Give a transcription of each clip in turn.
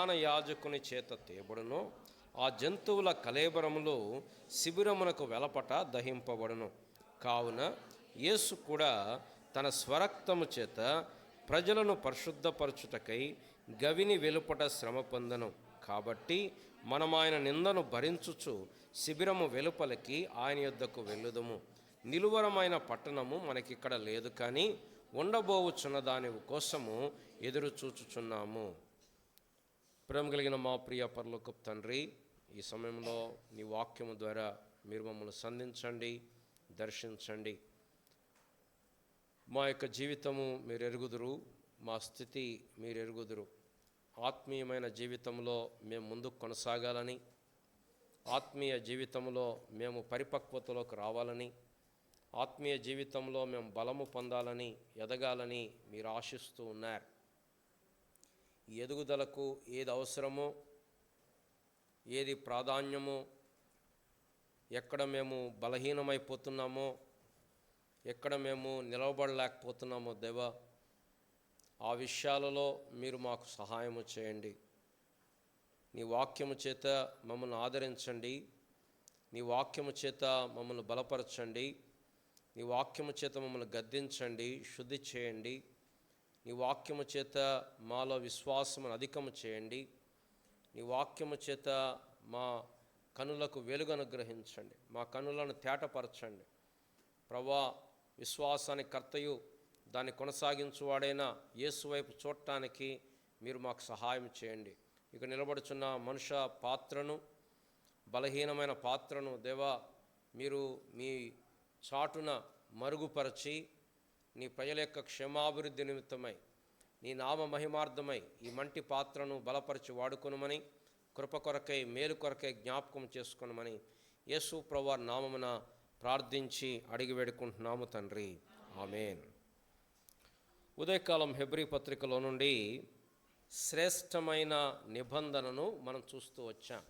ప్రధాన యాజకుని చేత తేబడును. ఆ జంతువుల కళేబరములో శిబిరమునకు వెలపట దహింపబడును. కావున యేసు కూడా తన స్వరక్తము చేత ప్రజలను పరిశుద్ధపరచుటకై గవిని వెలుపట శ్రమ పొందెను. కాబట్టి మనం ఆయన నిందను భరించుచు శిబిరము వెలుపలికి ఆయన యొద్దకు వెళ్ళుదుము. నిలువరమైన పట్టణము మనకిక్కడ లేదు, కానీ ఉండబోవుచున్న దాని కోసము ఎదురు చూచుచున్నాము. ప్రేమ కలిగిన మా ప్రియ పరలోకపు తండ్రి, ఈ సమయంలో నీ వాక్యము ద్వారా మీరు మమ్మల్ని సంధించండి, దర్శించండి. మా యొక్క జీవితము మీరు ఎరుగుదురు, మా స్థితి మీరు ఎరుగుదురు. ఆత్మీయమైన జీవితంలో మేము ముందుకు కొనసాగాలని, ఆత్మీయ జీవితంలో మేము పరిపక్వతలోకి రావాలని, ఆత్మీయ జీవితంలో మేము బలము పొందాలని, ఎదగాలని మీరు ఆశిస్తూ ఉన్నారు. ఈ ఎదుగుదలకు ఏది అవసరమో, ఏది ప్రాధాన్యమో, ఎక్కడ మేము బలహీనమైపోతున్నామో, ఎక్కడ మేము నిలవబడలేకపోతున్నామో దేవా, ఆ విషయాలలో మీరు మాకు సహాయము చేయండి. నీ వాక్యము చేత మమ్మల్ని ఆదరించండి, నీ వాక్యము చేత మమ్మల్ని బలపరచండి, నీ వాక్యము చేత మమ్మల్ని గద్దించండి, శుద్ధి చేయండి. నీ వాక్యము చేత మాలో విశ్వాసమును అధికము చేయండి. నీ వాక్యము చేత మా కనులకు వెలుగు అనుగ్రహించండి, మా కనులను తేటపరచండి. ప్రభువా, విశ్వాసానికి కర్తయు దాన్ని కొనసాగించువాడైన యేసు వైపు చూడటానికి మీరు మాకు సహాయం చేయండి. ఇక నిలబడుచున్న మనుష్య పాత్రను, బలహీనమైన పాత్రను దేవా మీరు మీ చాటున మరుగుపరచి, నీ ప్రజల యొక్క క్షేమాభివృద్ధి నిమిత్తమై, నీ నామ మహిమార్థమై ఈ మంటి పాత్రను బలపరిచి వాడుకొనుమని, కృప కొరకై, మేలు కొరకై జ్ఞాపకం చేసుకొనుమని యేసు ప్రభువారి నామమున ప్రార్థించి అడిగి వేడుకుంటున్నాము తండ్రి, ఆమేన్. ఉదయకాలం హెబ్రీ పత్రికలో నుండి శ్రేష్టమైన నిబంధనను మనం చూస్తూ వచ్చాం.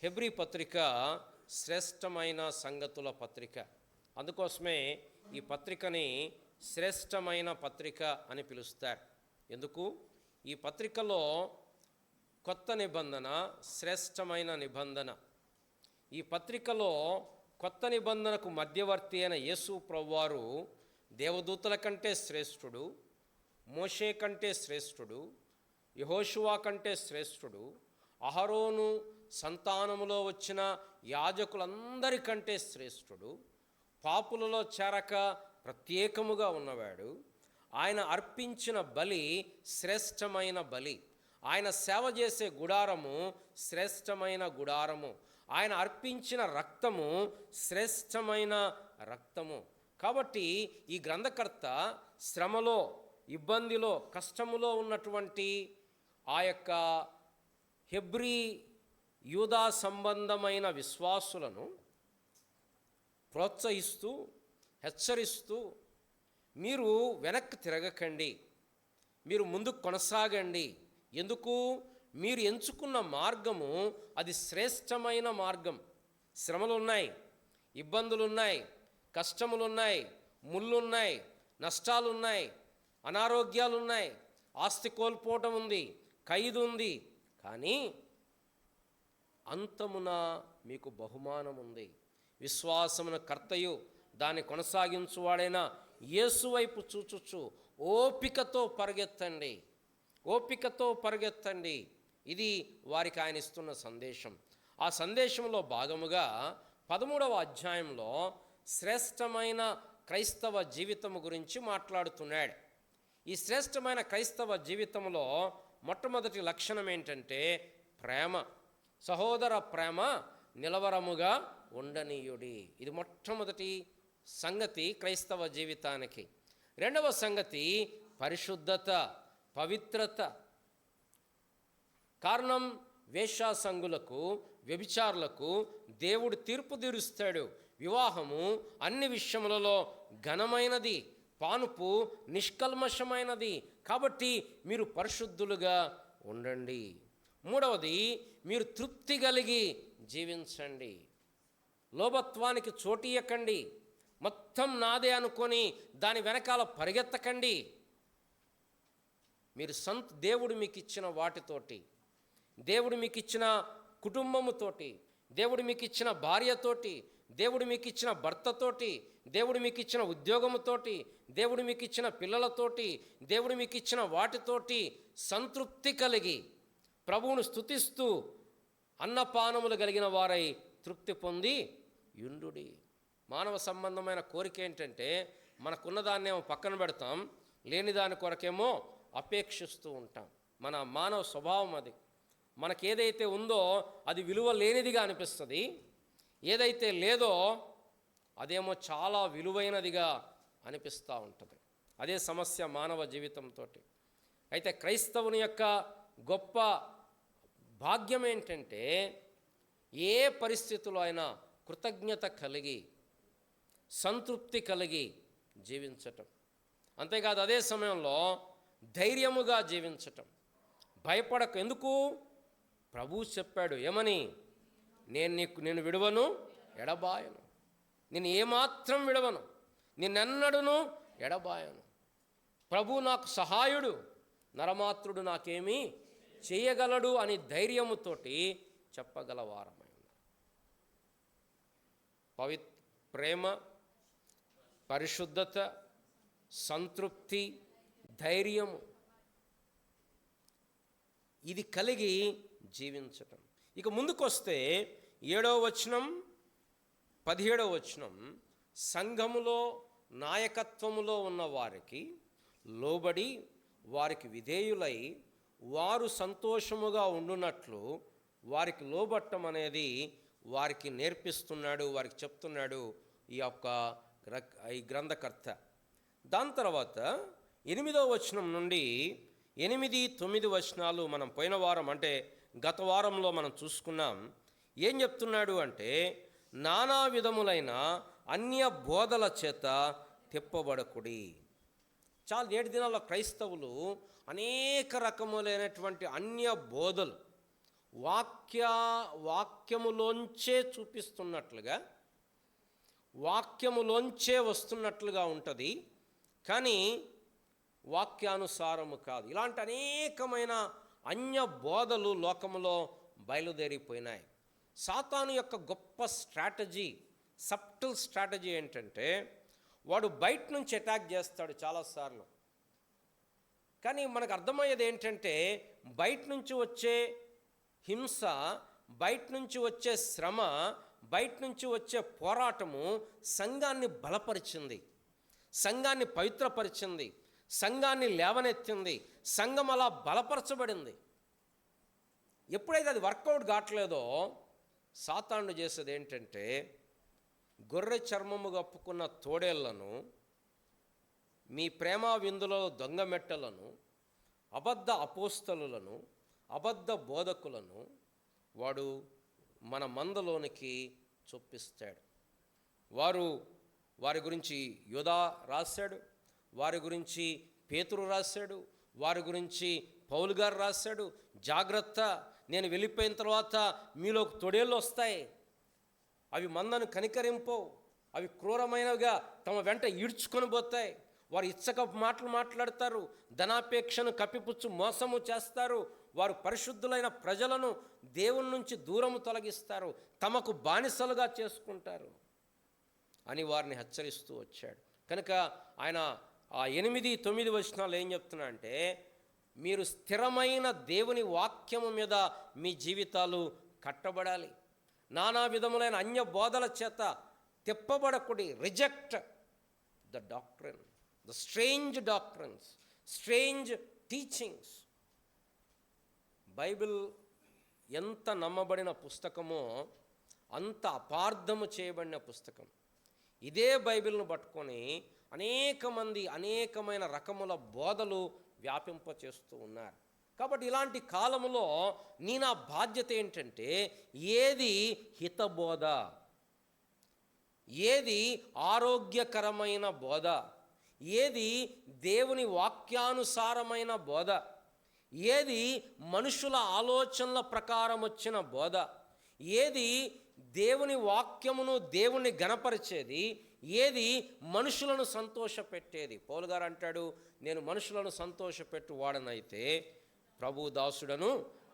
హెబ్రీ పత్రిక శ్రేష్టమైన సంగతుల పత్రిక. అందుకోసమే ఈ పత్రికని శ్రేష్టమైన పత్రిక అని పిలుస్తారు. ఎందుకు? ఈ పత్రికలో కొత్త నిబంధన, శ్రేష్టమైన నిబంధన. ఈ పత్రికలో కొత్త నిబంధనకు మధ్యవర్తి అయిన యేసు ప్రభువారు దేవదూతల కంటే శ్రేష్ఠుడు, మోషే కంటే శ్రేష్ఠుడు, యెహోషువ కంటే శ్రేష్ఠుడు, అహరోను సంతానములో వచ్చిన యాజకులందరికంటే శ్రేష్ఠుడు, పాపులలో చేరక ప్రత్యేకముగా ఉన్నవాడు. ఆయన అర్పించిన బలి శ్రేష్టమైన బలి, ఆయన సేవ చేసే గుడారము శ్రేష్టమైన గుడారము, ఆయన అర్పించిన రక్తము శ్రేష్టమైన రక్తము. కాబట్టి ఈ గ్రంథకర్త శ్రమలో, ఇబ్బందిలో, కష్టములో ఉన్నటువంటి ఆ యొక్క హెబ్రీ యూదా సంబంధమైన విశ్వాసులను ప్రోత్సహిస్తూ, హెచ్చరిస్తూ, మీరు వెనక్కి తిరగకండి, మీరు ముందుకు కొనసాగండి. ఎందుకు? మీరు ఎంచుకున్న మార్గము అది శ్రేష్టమైన మార్గం. శ్రమలున్నాయి, ఇబ్బందులున్నాయి, కష్టములున్నాయి, ముళ్ళున్నాయి, నష్టాలున్నాయి, అనారోగ్యాలున్నాయి, ఆస్తి కోల్పోవటం ఉంది, ఖైదు ఉంది. కానీ అంతమున మీకు బహుమానం ఉంది. విశ్వాసమున కర్తయు దాన్ని కొనసాగించువాడైనా యేసు వైపు చూచుచు ఓపికతో పరిగెత్తండి, ఓపికతో పరిగెత్తండి. ఇది వారికి ఆయన ఇస్తున్న సందేశం. ఆ సందేశంలో భాగముగా 13వ అధ్యాయంలో శ్రేష్టమైన క్రైస్తవ జీవితము గురించి మాట్లాడుతున్నాడు. ఈ శ్రేష్టమైన క్రైస్తవ జీవితంలో మొట్టమొదటి లక్షణం ఏంటంటే ప్రేమ. సహోదర ప్రేమ నిలవరముగా ఉండనీయుడి. ఇది మొట్టమొదటి సంగతి క్రైస్తవ జీవితానికి. రెండవ సంగతి పరిశుద్ధత, పవిత్రత. కారణం, వేశ్యాసంగులకు, వ్యభిచారులకు దేవుడు తీర్పు తీరుస్తాడు. వివాహము అన్ని విషయములలో ఘనమైనది, పానుపు నిష్కల్మషమైనది. కాబట్టి మీరు పరిశుద్ధులుగా ఉండండి. మూడవది, మీరు తృప్తి కలిగి జీవించండి. లోభత్వానికి చోటియకండి. మొత్తం నాదే అనుకొని దాని వెనకాల పరిగెత్తకండి. మీరు దేవుడు మీకు ఇచ్చిన వాటితోటి దేవుడు మీకు ఇచ్చిన కుటుంబముతోటి, దేవుడు మీకు ఇచ్చిన భార్యతోటి, దేవుడు మీకు ఇచ్చిన భర్తతోటి, దేవుడు మీకు ఇచ్చిన ఉద్యోగముతోటి, దేవుడు మీకు ఇచ్చిన పిల్లలతోటి, దేవుడు మీకు ఇచ్చిన వాటితోటి సంతృప్తి కలిగి ప్రభువును స్తుతిస్తూ అన్నపానములు కలిగిన వారై తృప్తి పొంది యుండుడి. మానవ సంబంధమైన కోరిక ఏంటంటే మనకున్న దాన్నేమో పక్కన పెడతాం, లేని దాని కొరకేమో అపేక్షిస్తూ ఉంటాం. మన మానవ స్వభావం అది. మనకేదైతే ఉందో అది విలువ లేనిదిగా అనిపిస్తుంది, ఏదైతే లేదో అదేమో చాలా విలువైనదిగా అనిపిస్తూ ఉంటుంది. అదే సమస్య మానవ జీవితంతో. అయితే క్రైస్తవుని యొక్క గొప్ప భాగ్యం ఏంటంటే ఏ పరిస్థితుల్లో అయినా కృతజ్ఞత కలిగి సంతృప్తి కలిగి జీవించటం. అంతేకాదు అదే సమయంలో ధైర్యముగా జీవించటం, భయపడక. ఎందుకు? ప్రభువు చెప్పాడు ఏమని? నేను విడువను, ఎడబాయను. నేను ఏమాత్రం విడవను, నిన్నెన్నడును ఎడబాయను. ప్రభు నాకు సహాయుడు, నరమాత్రుడు నాకేమీ చేయగలడు అని ధైర్యముతోటి చెప్పగలవారమై ప్రేమ, పరిశుద్ధత, సంతృప్తి, ధైర్యము ఇది కలిగి జీవించటం. ఇక ముందుకొస్తే 7వ వచనం 17వ వచనం, సంఘములో నాయకత్వములో ఉన్న వారికి లోబడి వారికి విధేయులై వారు సంతోషముగా ఉండునట్లు వారికి లోబట్టం అనేది వారికి నేర్పిస్తున్నాడు, వారికి చెప్తున్నాడు ఈ గ్రంథకర్త. దాని తర్వాత 8వ వచనం నుండి 8, 9 వచనాలు మనం పోయిన వారం అంటే గత వారంలో మనం చూసుకున్నాం. ఏం చెప్తున్నాడు అంటే నానా విధములైన అన్య బోధల చేత తిప్పబడకుడి. చాలా నేటి దినాల్లో క్రైస్తవులు అనేక రకములైనటువంటి అన్య బోధలు వాక్యములోంచే చూపిస్తున్నట్లుగా, వాక్యములోంచే వస్తున్నట్లుగా ఉంటుంది, కానీ వాక్యానుసారము కాదు. ఇలాంటి అనేకమైన అన్య బోధలు లోకములో బయలుదేరిపోయినాయి. సాతాను యొక్క గొప్ప స్ట్రాటజీ, సబ్టిల్ స్ట్రాటజీ ఏంటంటే వాడు బయట నుంచి అటాక్ చేస్తాడు చాలాసార్లు. కానీ మనకు అర్థమయ్యేది ఏంటంటే బయట నుంచి వచ్చే హింస, బయట నుంచి వచ్చే శ్రమ, బయట నుంచి వచ్చే పోరాటము సంఘాన్ని బలపరిచింది, సంఘాన్ని పవిత్రపరిచింది, సంఘాన్ని లేవనెత్తింది, సంఘం అలా బలపరచబడింది. ఎప్పుడైతే అది వర్కౌట్ కావట్లేదో సాతానుడు చేసేది ఏంటంటే గొర్రె చర్మము కప్పుకున్న తోడేళ్లను, మీ ప్రేమ విందులో దొంగ మెట్టలను, అబద్ధ అపోస్తలులను, అబద్ధ బోధకులను వాడు మన మందలోనికి చొప్పిస్తాడు. వారి గురించి యోధా రాశాడు, వారి గురించి పేతురు రాశాడు, వారి గురించి పౌలు గారు రాశాడు. జాగ్రత్త, నేను వెళ్ళిపోయిన తర్వాత మీలో తొడేళ్ళు వస్తాయి, అవి మందను కనికరింపవు, అవి క్రూరమైనవిగా తమ వెంట ఈడ్చుకొని పోతాయి. వారు ఇచ్చక మాటలు మాట్లాడతారు, ధనాపేక్షను కప్పిపుచ్చు మోసము చేస్తారు, వారు పరిశుద్ధులైన ప్రజలను దేవుని నుంచి దూరము తొలగిస్తారు, తమకు బానిసలుగా చేసుకుంటారు అని వారిని హెచ్చరిస్తూ వచ్చాడు. కనుక ఆయన ఆ 8, 9 వచనాలు ఏం చెప్తున్నా అంటే మీరు స్థిరమైన దేవుని వాక్యము మీద మీ జీవితాలు కట్టబడాలి. నానా విధములైన అన్య బోధల చేత తిప్పబడకుడి. Reject the doctrine, the strange doctrines, strange teachings. Bible ఎంత నమ్మబడిన పుస్తకమో అంత అపార్థము చేయబడిన పుస్తకం. ఇదే బైబిల్ను పట్టుకొని అనేక మంది అనేకమైన రకముల బోధలు వ్యాపింపచేస్తూ ఉన్నారు. కాబట్టి ఇలాంటి కాలంలో నా బాధ్యత ఏంటంటే ఏది హితబోధ, ఏది ఆరోగ్యకరమైన బోధ, ఏది దేవుని వాక్యానుసారమైన బోధ, ఏది మనుషుల ఆలోచనల ప్రకారం వచ్చిన బోధ, ఏది దేవుని వాక్యమును దేవుని గణపరిచేది, ఏది మనుషులను సంతోషపెట్టేది. పౌలు గారు అంటాడు, నేను మనుషులను సంతోషపెట్టు వాడనైతే ప్రభు దాసుడను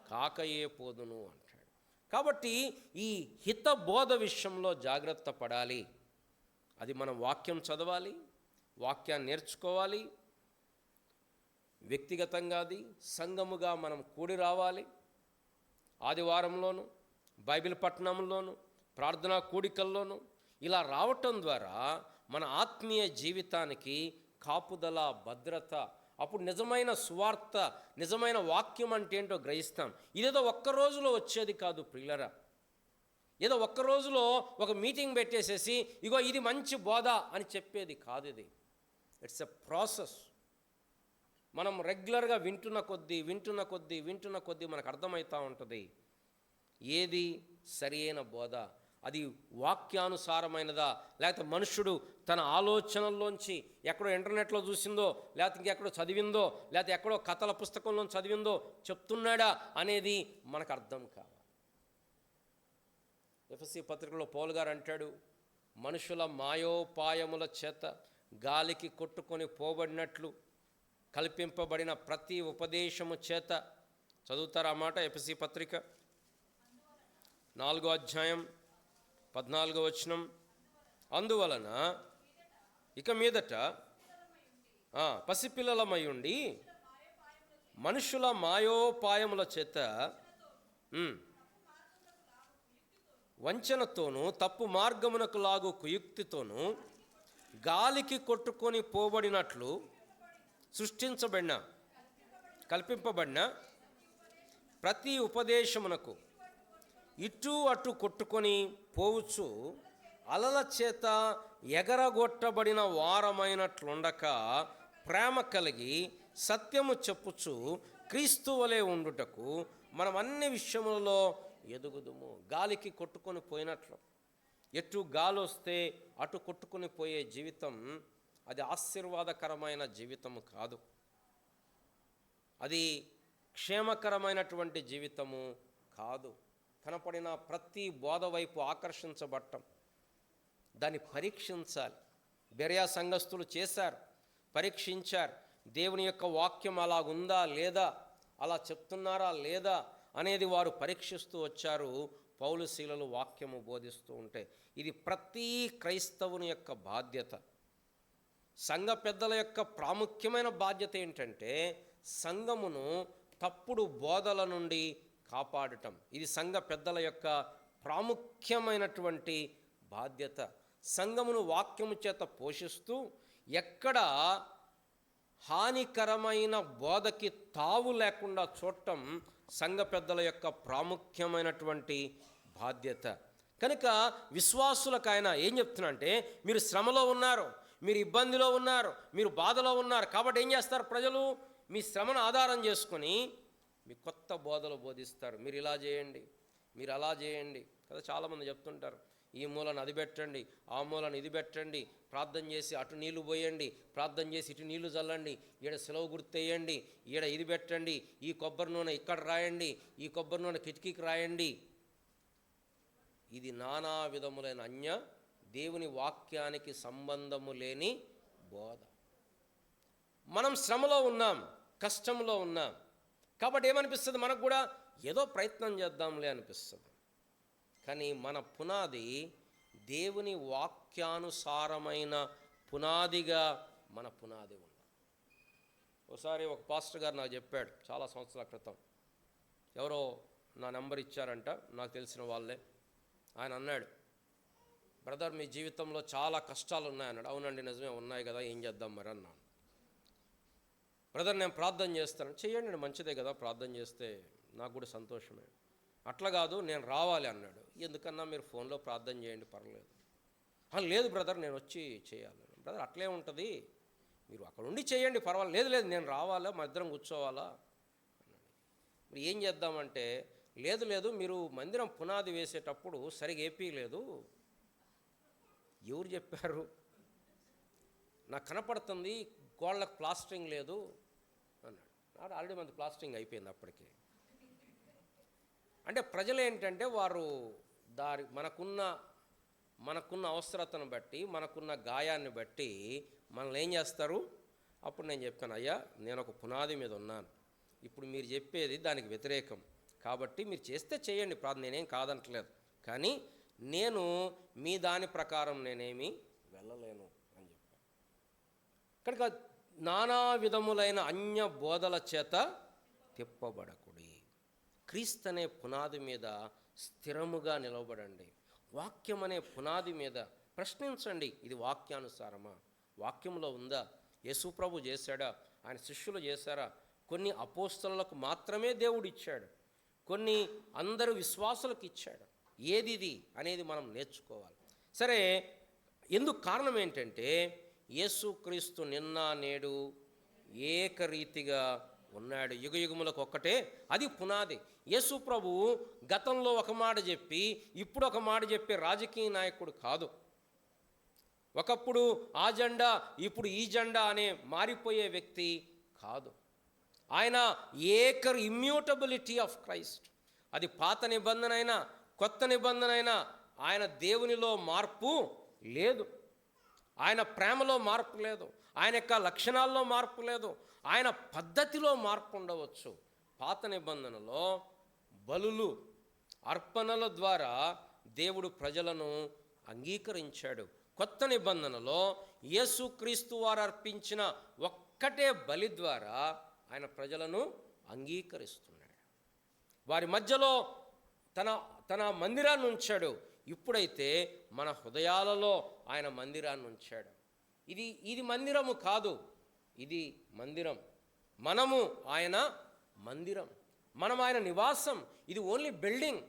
కాకయే పోదును అంటాడు. కాబట్టి ఈ హిత బోధ విషయంలో జాగ్రత్త పడాలి. అది మనం వాక్యం చదవాలి, వాక్యాన్ని నేర్చుకోవాలి, వ్యక్తిగతంగా అది సంఘముగా మనం కూడి రావాలి. ఆదివారంలోను, బైబిల్ పఠనంలోను, ప్రార్థనా కూడికల్లోనూ ఇలా రావటం ద్వారా మన ఆత్మీయ జీవితానికి కాపుదల, భద్రత, అప్పుడు నిజమైన సువార్త, నిజమైన వాక్యం అంటే ఏంటో గ్రహిస్తాం. ఇదేదో ఒక్క రోజులో వచ్చేది కాదు ప్రియులరా. ఏదో ఒక్క రోజులో ఒక మీటింగ్ పెట్టేసేసి ఇగో ఇది మంచి బోధ అని చెప్పేది కాదు. ఇది ఇట్స్ ఎ ప్రాసెస్. మనం రెగ్యులర్గా వింటున్న కొద్దీ మనకు అర్థమవుతూ ఉంటుంది ఏది సరి అయిన బోధ, అది వాక్యానుసారమైనదా, లేకపోతే మనుషుడు తన ఆలోచనల్లోంచి ఎక్కడో ఇంటర్నెట్లో చూసిందో, లేకపోతే ఇంకెక్కడో చదివిందో, లేకపోతే ఎక్కడో కథల పుస్తకంలో చదివిందో చెప్తున్నాడా అనేది మనకు అర్థం కావాలి. ఎఫెసీ పత్రికలో పౌలు గారు అంటాడు, మనుషుల మాయోపాయముల చేత గాలికి కొట్టుకొని పోబడినట్లు కల్పింపబడిన ప్రతి ఉపదేశము చేత. చదువుతారా ఆ మాట? ఎఫెసీ పత్రిక 4వ అధ్యాయం 14వ వచనం. అందువలన ఇక మీదట పసిపిల్లలమై మనుషుల మాయోపాయముల చేత వంచనతోనూ తప్పు మార్గమునకు లాగు కుయుక్తితోనూ గాలికి కొట్టుకొని పోబడినట్లు కల్పింపబడిన ప్రతి ఉపదేశమునకు ఇటు అటు కొట్టుకొని పోవచ్చు అలల చేత ఎగరగొట్టబడిన వారమైనట్లుండక ప్రేమ కలిగి సత్యము చెప్పుచు క్రీస్తు వలె ఉండుటకు మనం అన్ని విషయములలో ఎదుగుదుము. గాలికి కొట్టుకొని పోయినట్లు, ఎటు గాలి వస్తే అటు కొట్టుకొని పోయే జీవితం అది ఆశీర్వాదకరమైన జీవితము కాదు. అది క్షేమకరమైనటువంటి జీవితము కాదు. కనపడిన ప్రతి బోధ వైపు ఆకర్షించబడటం, దాన్ని పరీక్షించాలి. బెరయా సంఘస్థులు చేశారు, పరీక్షించారు. దేవుని యొక్క వాక్యం అలా ఉందా లేదా, అలా చెప్తున్నారా లేదా అనేది వారు పరీక్షిస్తూ వచ్చారు. పౌలు శీలలు వాక్యము బోధిస్తూ ఉంటే ఇది ప్రతి క్రైస్తవుని యొక్క బాధ్యత. సంఘ పెద్దల యొక్క ప్రాముఖ్యమైన బాధ్యత ఏంటంటే సంఘమును తప్పుడు బోధల నుండి కాపాడటం. ఇది సంఘ పెద్దల యొక్క ప్రాముఖ్యమైనటువంటి బాధ్యత. సంఘమును వాక్యము చేత పోషిస్తూ ఎక్కడ హానికరమైన బోధకి తావు లేకుండా చూడటం సంఘ పెద్దల యొక్క ప్రాముఖ్యమైనటువంటి బాధ్యత. కనుక విశ్వాసులకు ఆయన ఏం చెప్తున్నా అంటే, మీరు శ్రమలో ఉన్నారు, మీరు ఇబ్బందిలో ఉన్నారు, మీరు బాధలో ఉన్నారు. కాబట్టి ఏం చేస్తారు ప్రజలు? మీ శ్రమను ఆధారం చేసుకొని మీ కొత్త బోధలు బోధిస్తారు. మీరు ఇలా చేయండి, మీరు అలా చేయండి కదా. చాలామంది చెప్తుంటారు, ఈ మూలను అది పెట్టండి, ఆ మూలను ఇది పెట్టండి, ప్రార్థన చేసి అటు నీళ్లు పోయండి, ప్రార్థన చేసి ఇటు నీళ్లు చల్లండి, ఈడ సెలవు గుర్తేయండి, ఈడ ఇది పెట్టండి, ఈ కొబ్బరి నూనె ఇక్కడ రాయండి, ఈ కొబ్బరి నూనె కిటికీకి రాయండి. ఇది నానా విధములైన దేవుని వాక్యానికి సంబంధము లేని బోధ. మనం శ్రమలో ఉన్నాం, కష్టంలో ఉన్నాం. కాబట్టి ఏమనిపిస్తుంది మనకు కూడా? ఏదో ప్రయత్నం చేద్దాంలే అనిపిస్తుంది. కానీ మన పునాది దేవుని వాక్యానుసారమైన పునాదిగా మన పునాది ఉంది. ఒకసారి ఒక పాస్టర్ గారు నాకు చెప్పాడు చాలా సంవత్సరాల క్రితం. ఎవరో నా నెంబర్ ఇచ్చారంట, నాకు తెలిసిన వాళ్ళే. ఆయన అన్నాడు, బ్రదర్ మీ జీవితంలో చాలా కష్టాలు ఉన్నాయన్నాడు. అవునండి నిజమే ఉన్నాయి కదా, ఏం చేద్దాం మరి అన్నాను. బ్రదర్ నేను ప్రార్థన చేస్తాను. చెయ్యండి, మంచిదే కదా, ప్రార్థన చేస్తే నాకు కూడా సంతోషమే. అట్లా కాదు నేను రావాలి అన్నాడు. ఎందుకన్నా మీరు ఫోన్లో ప్రార్థన చేయండి పర్లేదు. లేదు బ్రదర్ నేను వచ్చి చేయాలి. బ్రదర్ అట్లే ఉంటుంది, మీరు అక్కడ ఉండి చేయండి పర్వాలేదు. లేదు నేను రావాలా, మా ఇద్దరం కూర్చోవాలా అన్నాడు. మరి ఏం చేద్దామంటే, లేదు మీరు మందిరం పునాది వేసేటప్పుడు సరిగా ఏపీయలేదు. ఎవరు చెప్పారు? నాకు కనపడుతుంది గోళ్ళకు ప్లాస్టరింగ్ లేదు అన్నాడు. ఆల్రెడీ మంది ప్లాస్టరింగ్ అయిపోయింది అప్పటికే. అంటే ప్రజలు ఏంటంటే వారు మనకున్న అవసరతను బట్టి, మనకున్న గాయాన్ని బట్టి మనల్ని ఏం చేస్తారు? అప్పుడు నేను చెప్పాను, అయ్యా నేను ఒక పునాది మీద ఉన్నాను, ఇప్పుడు మీరు చెప్పేది దానికి వ్యతిరేకం. కాబట్టి మీరు చేస్తే చేయండి ప్రార్థన, నేనేం కాదంటలేదు. కానీ నేను మీ దాని ప్రకారం నేనేమి వెళ్ళలేను అని చెప్పాను. కనుక నానా విధములైన అన్య బోధల చేత తిప్పబడకుడి. క్రీస్తు అనే పునాది మీద స్థిరముగా నిలవబడండి. వాక్యం అనే పునాది మీద ప్రశ్నించండి, ఇది వాక్యానుసారమా, వాక్యంలో ఉందా, యేసుప్రభు చేశాడా, ఆయన శిష్యులు చేశారా, కొన్ని అపోస్తలులకు మాత్రమే దేవుడు ఇచ్చాడు, కొన్ని అందరు విశ్వాసులకు ఇచ్చాడు, ఏది ఇది అనేది మనం నేర్చుకోవాలి. సరే, ఎందుకు కారణం ఏంటంటే యేసుక్రీస్తు నిన్న నేడు ఏకరీతిగా ఉన్నాడు, యుగయుగములకు ఒక్కటే, అది పునాది. యేసు ప్రభువు గతంలో ఒక మాట చెప్పి ఇప్పుడు ఒక మాట చెప్పే రాజకీయ నాయకుడు కాదు. ఒకప్పుడు ఆ జెండా ఇప్పుడు ఈ జెండా అనే మారిపోయే వ్యక్తి కాదు. ఆయన ఇమ్యూటబిలిటీ ఆఫ్ క్రైస్ట్. అది పాత నిబంధన అయినా కొత్త నిబంధన అయినా ఆయన దేవునిలో మార్పు లేదు, ఆయన ప్రేమలో మార్పు లేదు, ఆయన యొక్క లక్షణాల్లో మార్పు లేదు, ఆయన పద్ధతిలో మార్పు ఉండవచ్చు. పాత నిబంధనలో బలులు అర్పణల ద్వారా దేవుడు ప్రజలను అంగీకరించాడు. కొత్త నిబంధనలో యేసుక్రీస్తు వారు అర్పించిన ఒక్కటే బలి ద్వారా ఆయన ప్రజలను అంగీకరిస్తున్నాడు. వారి మధ్యలో తన మందిరాన్ని ఉంచాడు. ఇప్పుడైతే మన హృదయాలలో ఆయన మందిరాన్ని ఉంచాడు. ఇది మందిరము కాదు, ఇది మందిరం. మనము ఆయన మందిరం, మనం ఆయన నివాసం. ఇది ఓన్లీ బిల్డింగ్,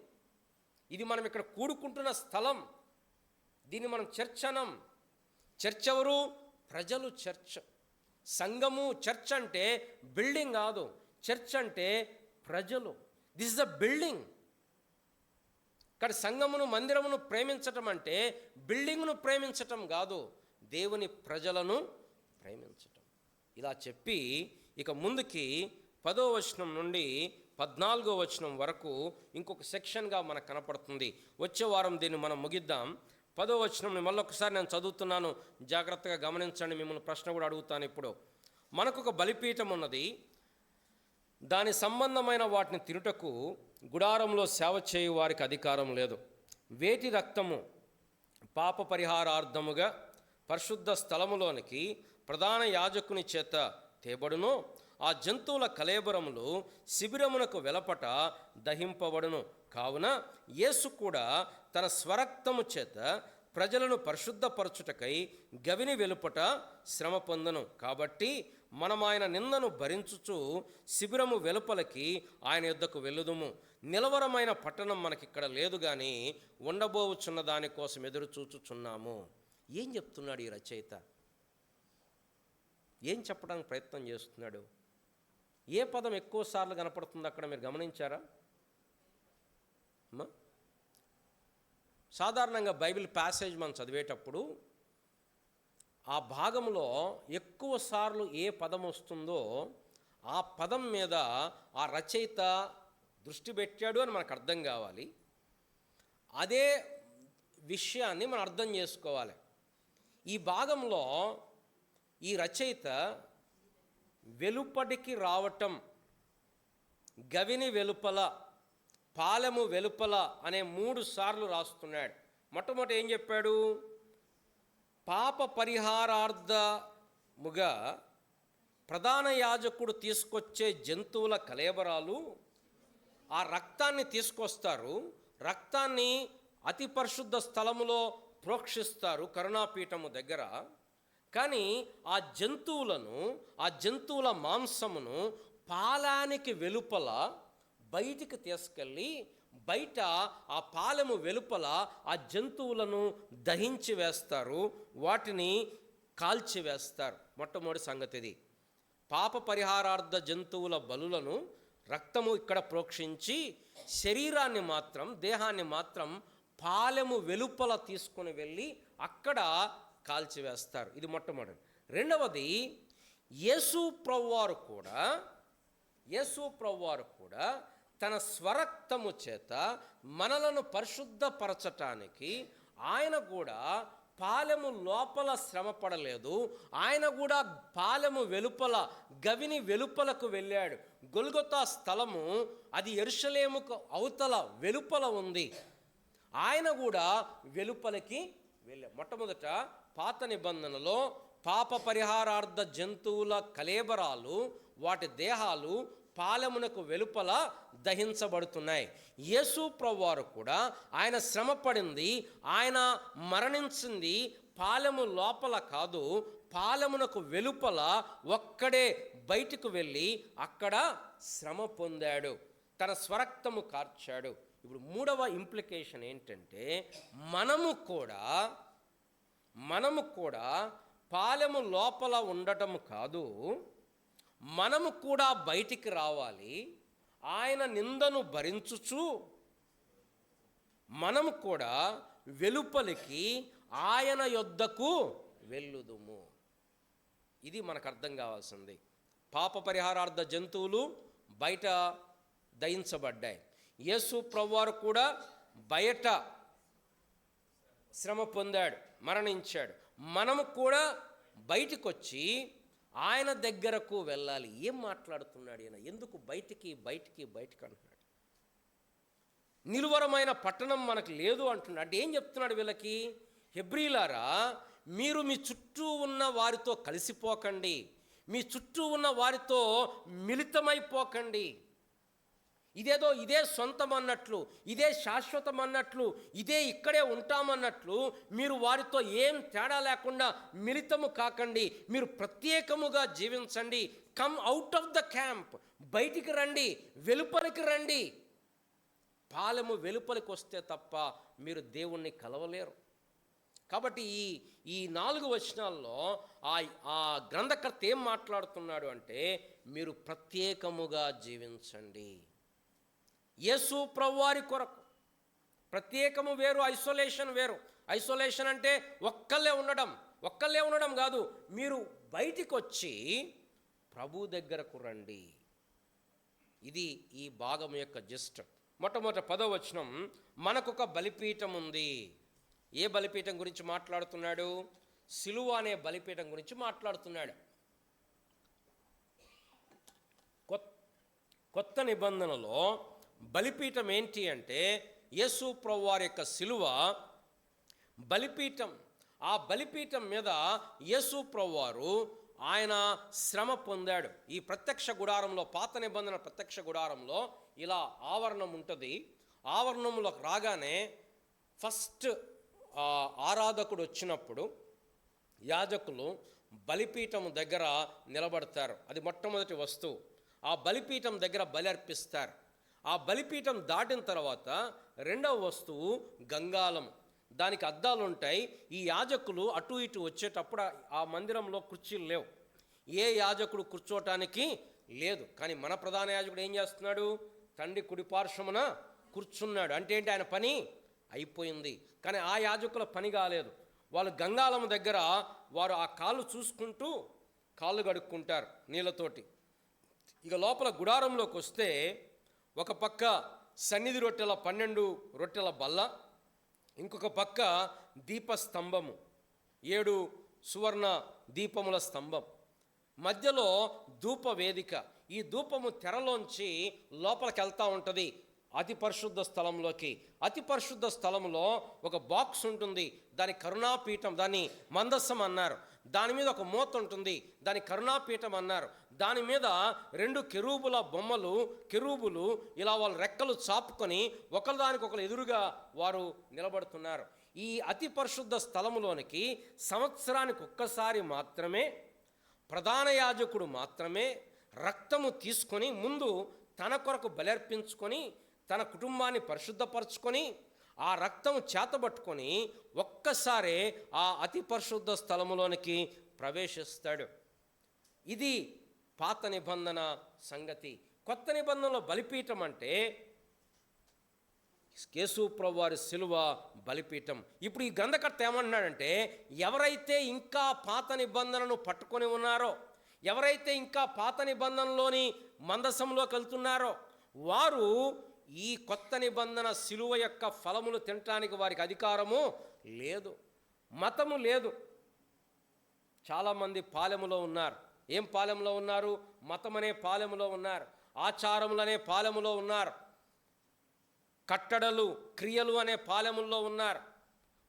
ఇది మనం ఇక్కడ కూడుకుంటున్న స్థలం. దీన్ని మనం చర్చ్ అనం. చర్చ్ ఎవరు? ప్రజలు చర్చ్. సంఘము చర్చ్ అంటే బిల్డింగ్ కాదు, చర్చ్ అంటే ప్రజలు. This is the building. ఇక్కడ సంఘమును మందిరమును ప్రేమించటం అంటే బిల్డింగ్ను ప్రేమించటం కాదు, దేవుని ప్రజలను ప్రేమించటం. ఇలా చెప్పి ఇక ముందుకి 10వ వచనం నుండి 14వ వచనం వరకు ఇంకొక సెక్షన్గా మనకు కనపడుతుంది. వచ్చే వారం దీన్ని మనం ముగిద్దాం. 10వ వచనం మళ్ళొకసారి నేను చదువుతున్నాను, జాగ్రత్తగా గమనించండి. మిమ్మల్ని ప్రశ్న కూడా అడుగుతాను ఇప్పుడు. మనకు ఒక బలిపీఠం ఉన్నది, దాని సంబంధమైన వాటిని తినుటకు గుడారంలో సేవ చేయు వారికి అధికారం లేదు. వేటి రక్తము పాప పరిహారార్థముగా పరిశుద్ధ స్థలములోనికి ప్రధాన యాజకుని చేత తేబడును, ఆ జంతువుల కళేబరములు శిబిరమునకు వెలపట దహింపబడును. కావున యేసు కూడా తన స్వరక్తము చేత ప్రజలను పరిశుద్ధపరచుటకై గవిని వెలుపట శ్రమ పొందను. కాబట్టి మనం ఆయన నిందను భరించుచు శిబిరము వెలుపలకి ఆయన యొద్దకు వెళ్ళుదుము. నిలవరమైన పట్టణం మనకిక్కడ లేదు, కానీ ఉండబోవుచున్న దానికోసం ఎదురు చూచుచున్నాము. ఏం చెప్తున్నాడు ఈ రచయిత? ఏం చెప్పడానికి ప్రయత్నం చేస్తున్నాడు? ఏ పదం ఎక్కువ సార్లు కనపడుతుంది అక్కడ, మీరు గమనించారా? సాధారణంగా బైబిల్ ప్యాసేజ్ మనం చదివేటప్పుడు ఆ భాగంలో ఎక్కువ సార్లు ఏ పదం వస్తుందో ఆ పదం మీద ఆ రచయిత దృష్టి పెట్టాడు అని మనకు అర్థం కావాలి. అదే విషయాన్ని మనం అర్థం చేసుకోవాలి. ఈ భాగంలో ఈ రచయిత వెలుపటికి రావటం, గవిని వెలుపల, పాలెము వెలుపల అనే 3 సార్లు రాస్తున్నాడు. మొట్టమొదటి ఏం చెప్పాడు? పాప పరిహారార్థముగా ప్రధాన యాజకుడు తీసుకొచ్చే జంతువుల కళేబరాలు, ఆ రక్తాన్ని తీసుకొస్తారు, రక్తాన్ని అతి పరిశుద్ధ స్థలములో ప్రోక్షిస్తారు కరుణాపీఠము దగ్గర. కానీ ఆ జంతువుల మాంసమును పాలానికి వెలుపల బయటికి తీసుకెళ్ళి బయట ఆ పాలెము వెలుపల ఆ జంతువులను దహించి వేస్తారు, వాటిని కాల్చి వేస్తారు. మొట్టమొదటి సంగతి ఇది. పాప పరిహారార్థ జంతువుల బలులను రక్తము ఇక్కడ ప్రోక్షించి శరీరాన్ని మాత్రం, దేహాన్ని మాత్రం పాలెము వెలుపల తీసుకుని వెళ్ళి అక్కడ కాల్చివేస్తారు. ఇది మొట్టమొదటి. రెండవది, యేసు ప్రభువారు కూడా తన స్వరక్తము చేత మనలను పరిశుద్ధపరచటానికి ఆయన కూడా పాలెము లోపల శ్రమ పడలేదు. ఆయన కూడా పాలెము వెలుపల, గవిని వెలుపలకు వెళ్ళాడు. గొల్గొతా స్థలము అది యెరూషలేముకు అవతల వెలుపల ఉంది. ఆయన కూడా వెలుపలికి వెళ్ళాడు. మొట్టమొదట పాత నిబంధనలో పాప పరిహారార్థ జంతువుల కళేబరాలు, వాటి దేహాలు పాలెమునకు వెలుపల దహించబడుతున్నాయి. యేసు ప్రభువారు కూడా ఆయన శ్రమపడింది, ఆయన మరణించింది పాలెము లోపల కాదు, పాలెమునకు వెలుపల ఒక్కడే బయటకు వెళ్ళి అక్కడ శ్రమ పొందాడు, తన స్వరక్తము కార్చాడు. ఇప్పుడు మూడవ ఇంప్లికేషన్ ఏంటంటే మనము కూడా పాలెము లోపల ఉండటం కాదు, మనము కూడా బయటికి రావాలి. ఆయన నిందను భరించుచు మనము కూడా వెలుపలికి ఆయన యొద్దకు వెళ్ళుదుము. ఇది మనకు అర్థం కావాల్సింది. పాప పరిహారార్థ జంతువులు బయట దయించబడ్డాయి. యేసు ప్రభువారు కూడా బయట శ్రమ పొందాడు, మరణించాడు. మనము కూడా బయటికి వచ్చి ఆయన దగ్గరకు వెళ్ళాలి. ఏం మాట్లాడుతున్నాడు ఈయన? ఎందుకు బయటికి అంటున్నాడు? నిలువరమైన పట్టణం మనకు లేదు అంటున్నాడు. అంటే ఏం చెప్తున్నాడు వీళ్ళకి? హెబ్రీలారా, మీరు మీ చుట్టూ ఉన్న వారితో కలిసిపోకండి, మీ చుట్టూ ఉన్న వారితో మిళితమైపోకండి. ఇదే సొంతం అన్నట్లు, ఇదే శాశ్వతం అన్నట్లు, ఇక్కడే ఉంటామన్నట్లు మీరు వారితో ఏం తేడా లేకుండా మిళితము కాకండి. మీరు ప్రత్యేకముగా జీవించండి. Come out of the camp, బయటికి రండి, వెలుపలికి రండి. పాలెము వెలుపలికి వస్తే తప్ప మీరు దేవుణ్ణి కలవలేరు. కాబట్టి ఈ 4 వచనాల్లో ఆ గ్రంథకర్త ఏం మాట్లాడుతున్నాడు అంటే మీరు ప్రత్యేకముగా జీవించండి. యేసు ప్రభువారి కొరకు ప్రత్యేకము వేరు, ఐసోలేషన్ వేరు. ఐసోలేషన్ అంటే ఒక్కళ్ళే ఉండడం కాదు. మీరు బయటికి వచ్చి ప్రభు దగ్గరకు రండి. ఇది ఈ భాగం యొక్క జిస్ట్. మొట్టమొదటి 10వ వచనం, మనకొక బలిపీఠం ఉంది. ఏ బలిపీఠం గురించి మాట్లాడుతున్నాడు? సిలువ అనే బలిపీఠం గురించి మాట్లాడుతున్నాడు. కొత్త నిబంధనలో బలిపీఠం ఏంటి అంటే యేసు ప్రభువారి యొక్క సిలువ బలిపీఠం. ఆ బలిపీఠం మీద యేసు ప్రభువారు ఆయన శ్రమ పొందాడు. ఈ ప్రత్యక్ష గుడారంలో, పాత నిబంధన ప్రత్యక్ష గుడారంలో ఇలా ఆవరణం ఉంటుంది. ఆవరణంలోకి రాగానే ఫస్ట్ ఆరాధకుడు వచ్చినప్పుడు యాజకులు బలిపీఠం దగ్గర నిలబడతారు. అది మొట్టమొదటి వస్తువు. ఆ బలిపీఠం దగ్గర బలి అర్పిస్తారు. ఆ బలిపీఠం దాటిన తర్వాత రెండవ వస్తువు గంగాళం. దానికి అద్దాలు ఉంటాయి. ఈ యాజకులు అటు ఇటు వచ్చేటప్పుడు ఆ మందిరంలో కుర్చీలు లేవు, ఏ యాజకుడు కూర్చోటానికి లేదు. కానీ మన ప్రధాన యాజకుడు ఏం చేస్తున్నాడు? తండ్రి కుడిపార్శ్వమున కూర్చున్నాడు. అంటే ఏంటి? ఆయన పని అయిపోయింది. కానీ ఆ యాజకుల పని కాలేదు. వాళ్ళు గంగాళం దగ్గర వారు ఆ కాళ్ళు చూసుకుంటూ కాళ్ళు కడుక్కుంటారు నీళ్ళతోటి. ఇక లోపల గుడారంలోకి వస్తే ఒక పక్క సన్నిధి రొట్టెల 12 రొట్టెల బల్ల, ఇంకొక పక్క దీపస్తంభము, 7 సువర్ణ దీపముల స్తంభం, మధ్యలో ధూప వేదిక. ఈ ధూపము తెరలోంచి లోపలికి వెళ్తూ ఉంటుంది అతి పరిశుద్ధ స్థలంలోకి. అతి పరిశుద్ధ స్థలంలో ఒక బాక్స్ ఉంటుంది, దాని కరుణాపీఠం, దాన్ని మందస్సం అన్నారు. దాని మీద ఒక మూత ఉంటుంది, దాని కరుణాపీఠం అన్నారు. దాని మీద 2 కెరూబుల బొమ్మలు, కెరూబులు ఇలా వాళ్ళ రెక్కలు చాపుకొని ఒకరిదానికొకరు ఎదురుగా వారు నిలబడుతున్నారు. ఈ అతి పరిశుద్ధ స్థలములోనికి సంవత్సరానికి ఒక్కసారి మాత్రమే ప్రధాన యాజకుడు మాత్రమే రక్తము తీసుకొని ముందు తన కొరకు బలర్పించుకొని తన కుటుంబాన్ని పరిశుద్ధపరచుకొని ఆ రక్తము చేతబట్టుకొని ఒక్కసారే ఆ అతి పరిశుద్ధ స్థలములోనికి ప్రవేశిస్తాడు. ఇది పాత నిబంధన సంగతి. కొత్త నిబంధనలో బలిపీఠం అంటే యేసు ప్రభువారి సిలువ బలిపీఠం. ఇప్పుడు ఈ గ్రంథకర్త ఏమంటున్నాడంటే ఎవరైతే ఇంకా పాత నిబంధనను పట్టుకొని ఉన్నారో, ఎవరైతే ఇంకా పాత నిబంధనలోని మందసంలోకి వెళ్తున్నారో వారు ఈ కొత్త నిబంధన సిలువ యొక్క ఫలములు తినటానికి వారికి అధికారము లేదు, మతము లేదు. చాలామంది పాలెములో ఉన్నారు. ఏం పాలెంలో ఉన్నారు? మతం అనే పాలెములో ఉన్నారు. ఆచారములు అనే పాలెములో ఉన్నారు, కట్టడలు క్రియలు అనే పాలెముల్లో ఉన్నారు.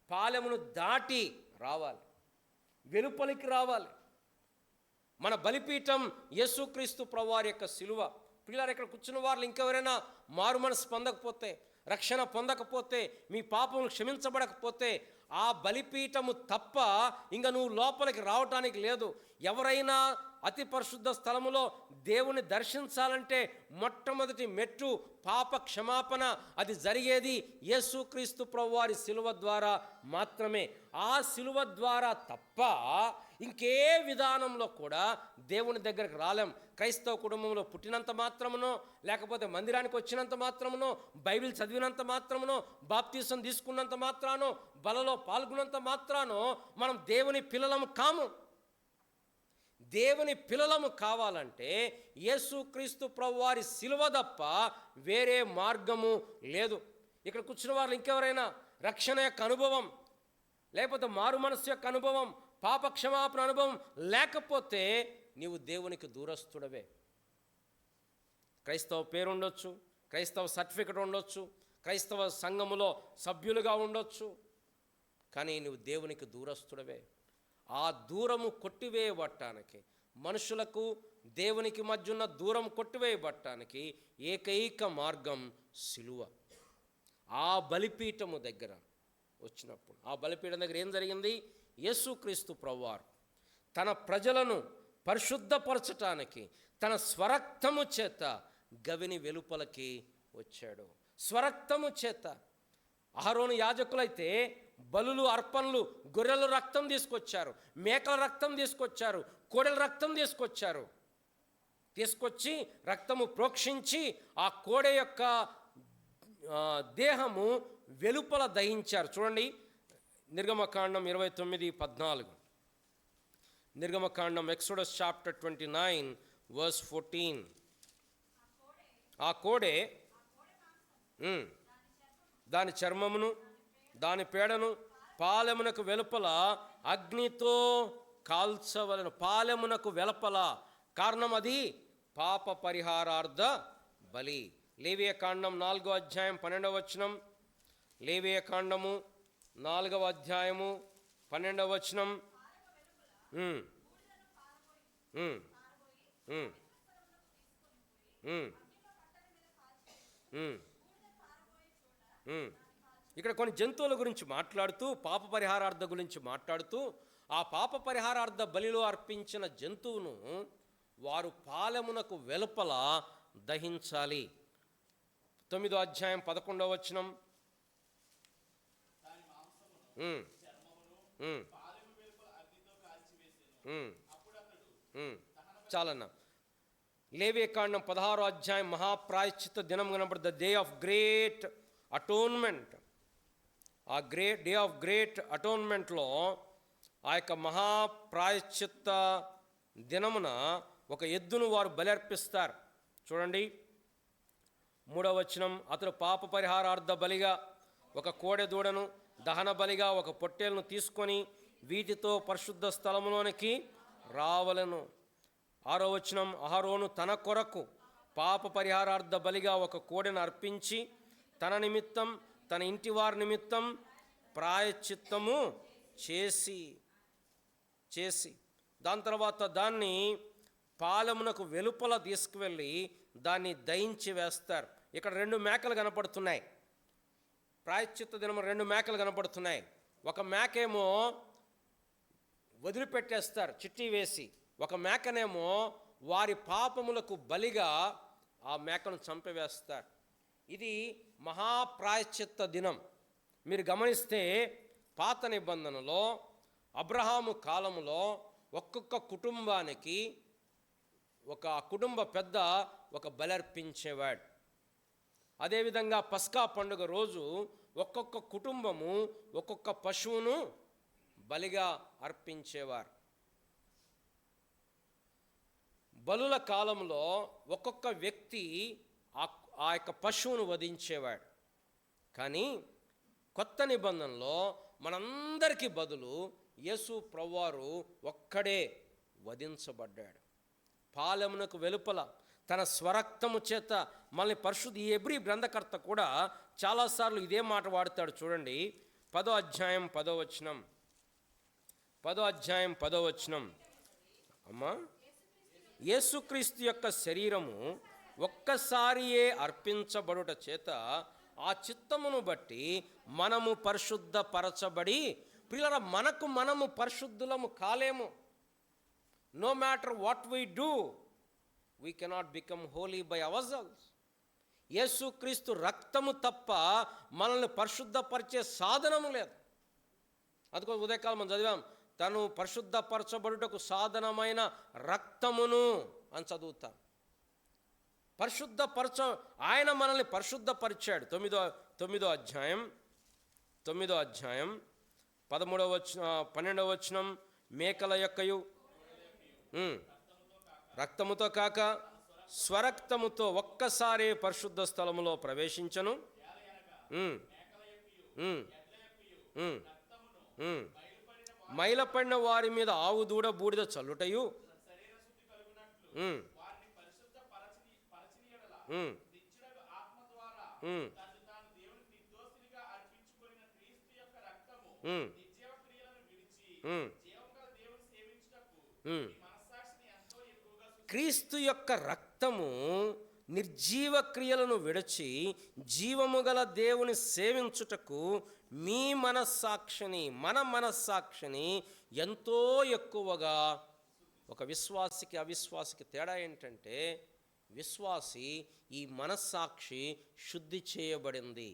పాలెమును దాటి రావాలి, వెలుపలికి రావాలి. మన బలిపీఠం యేసుక్రీస్తు ప్రభువారి యొక్క శిలువ. పిల్లలు ఇక్కడ కూర్చున్న వాళ్ళు ఇంకెవరైనా మారు మనసు పొందకపోతే, రక్షణ పొందకపోతే, మీ పాపములు క్షమించబడకపోతే ఆ బలిపీఠము తప్ప ఇంకా నువ్వు లోపలికి రావటానికి లేదు. ఎవరైనా అతి పరిశుద్ధ స్థలములో దేవుని దర్శించాలంటే మొట్టమొదటి మెట్టు పాప క్షమాపణ. అది జరిగేది యేసుక్రీస్తు ప్రభువారి శిలువ ద్వారా మాత్రమే. ఆ శిలువ ద్వారా తప్ప ఇంకే విధానంలో కూడా దేవుని దగ్గరకు రాలేం. క్రైస్తవ కుటుంబంలో పుట్టినంత మాత్రమునో, లేకపోతే మందిరానికి వచ్చినంత మాత్రమునో, బైబిల్ చదివినంత మాత్రమునో, బాప్తీసం తీసుకున్నంత మాత్రానో, బలలో పాల్గొన్నంత మాత్రానో మనం దేవుని పిల్లలము కాము. దేవుని పిల్లలము కావాలంటే యేసుక్రీస్తు ప్రభువారి శిలువ తప్ప వేరే మార్గము లేదు. ఇక్కడ కూర్చున్న వాళ్ళు ఇంకెవరైనా రక్షణ యొక్క అనుభవం, లేకపోతే మారు మనస్సు యొక్క అనుభవం, పాప క్షమాపణ అనుభవం లేకపోతే నీవు దేవునికి దూరస్తుడవే. క్రైస్తవ పేరు ఉండొచ్చు, క్రైస్తవ సర్టిఫికెట్ ఉండొచ్చు, క్రైస్తవ సంఘములో సభ్యులుగా ఉండొచ్చు, కానీ నువ్వు దేవునికి దూరస్తుడవే. ఆ దూరము కొట్టివేయబట్టానికి, మనుషులకు దేవునికి మధ్య ఉన్న దూరం కొట్టివేయబట్టానికి ఏకైక మార్గం సిలువ. ఆ బలిపీఠము దగ్గర వచ్చినప్పుడు, ఆ బలిపీఠం దగ్గర ఏం జరిగింది? యేసుక్రీస్తు ప్రభువారు తన ప్రజలను పరిశుద్ధపరచటానికి తన స్వరక్తము చేత గవిని వెలుపలకి వచ్చాడు. స్వరక్తము చేత. అహరోను యాజకులైతే బలులు, అర్పణలు, గొర్రెల రక్తం తీసుకొచ్చారు, మేకల రక్తం తీసుకొచ్చారు, కోడెల రక్తం తీసుకొచ్చి రక్తము ప్రోక్షించి ఆ కోడె యొక్క దేహము వెలుపల దహించారు. చూడండి, నిర్గమకాండం 29:14. నిర్గమకాండం, ఎక్సోడస్ చాప్టర్ 29 verse 14. ఆ కోడె దాని చర్మమును, దాని పేడను పాలెమునకు వెలుపల అగ్నితో కాల్చవలెను. పాలెమునకు వెలుపల. కారణం అది పాప పరిహారార్థ బలి. లేవియకాండం 4వ అధ్యాయం 12వ వచనం. లేవియకాండము 4వ అధ్యాయము 12వ వచనం. ఇక్కడ కొన్ని జంతువుల గురించి మాట్లాడుతూ, పాప పరిహారార్థ గురించి మాట్లాడుతూ, ఆ పాప పరిహారార్థ బలిలో అర్పించిన జంతువును వారు పాలెమునకు వెలుపల దహించాలి. 9వ అధ్యాయం 11వ వచనం. చాలన్న. లేవియకాండం 16వ అధ్యాయం మహాప్రాయశ్చిత్త దినం కనబడుతుంది. The day of great atonement. ఆ డే ఆఫ్ గ్రేట్ అటోన్మెంట్లో ఆ యొక్క మహాప్రాయశ్చిత్త దినమున ఒక ఎద్దును వారు బలి అర్పిస్తారు. చూడండి, 3వ వచనం. అతడు పాప పరిహారార్థ బలిగా ఒక కోడె దూడను, దహన బలిగా ఒక పొట్టేలును తీసుకొని వీటితో పరిశుద్ధ స్థలములోనికి రావలెను. 6వ వచనం. అహరోను తన కొరకు పాప పరిహారార్థ బలిగా ఒక కోడెను అర్పించి తన నిమిత్తం, తన ఇంటి వారి నిమిత్తం ప్రాయశ్చిత్తము చేసి దాని తర్వాత దాన్ని పాలెమునకు వెలుపల తీసుకువెళ్ళి దాన్ని దహించి వేస్తారు. ఇక్కడ 2 మేకలు కనపడుతున్నాయి. ప్రాయశ్చిత్త దినం 2 మేకలు కనపడుతున్నాయి. ఒక మేకేమో వదిలిపెట్టేస్తారు చిట్టి వేసి, ఒక మేకనేమో వారి పాపములకు బలిగా ఆ మేకను చంపివేస్తారు. ఇది మహాప్రాయశ్చిత్త దినం. మీరు గమనిస్తే పాత నిబంధనలో అబ్రహాము కాలములో ఒక్కొక్క కుటుంబానికి ఒక కుటుంబ పెద్ద ఒక బలి అర్పించేవాడు. అదేవిధంగా పస్కా పండుగ రోజు ఒక్కొక్క కుటుంబము ఒక్కొక్క పశువును బలిగా అర్పించేవారు. బలుల కాలంలో ఒక్కొక్క వ్యక్తి ఆ యొక్క పశువును వధించేవాడు. కానీ కొత్త నిబంధనలో మనందరికీ బదులు యేసు ప్రభువారు ఒక్కడే వధించబడ్డాడు. పాలెమునకు వెలుపల తన స్వరక్తము చేత మనల్ని పరిశుద్ధ. ఈ హెబ్రీ గ్రంథకర్త కూడా చాలాసార్లు ఇదే మాట వాడతాడు. చూడండి 10వ అధ్యాయం 10వ వచనం, 10వ అధ్యాయం 10వ వచనం. అమ్మా, యేసుక్రీస్తు యొక్క శరీరము ఒక్కసారియే అర్పించబడుట చేత ఆ చిత్తమును బట్టి మనము పరిశుద్ధపరచబడి, ప్రియులారా, మనము పరిశుద్ధులము కాలేము. No matter what we do, we cannot become holy by ourselves. యేసుక్రీస్తు రక్తము తప్ప మనల్ని పరిశుద్ధపరిచే సాధనము లేదు. అందుకో ఉదయకాలం మనం చదివాం, తను పరిశుద్ధపరచబడుటకు సాధనమైన రక్తమును అని చదువుతాం. ఆయన మనల్ని పరిశుద్ధపరిచాడు. 9వ అధ్యాయం 12వ వచనం, మేకల యొక్కయు రక్తముతో కాక స్వరక్తముతో ఒక్కసారి పరిశుద్ధ స్థలములో ప్రవేశించను. మైలపడిన వారి మీద ఆవు దూడ బూడిద చల్లుటయు, క్రీస్తు యొక్క రక్తము నిర్జీవ క్రియలను విడిచి జీవము గల దేవుని సేవించుటకు మీ మనస్సాక్షిని, మన మనస్సాక్షిని ఎంతో ఎక్కువగా. ఒక విశ్వాసికి అవిశ్వాసికి తేడా ఏంటంటే, విశ్వాసి ఈ మనస్సాక్షి శుద్ధి చేయబడింది.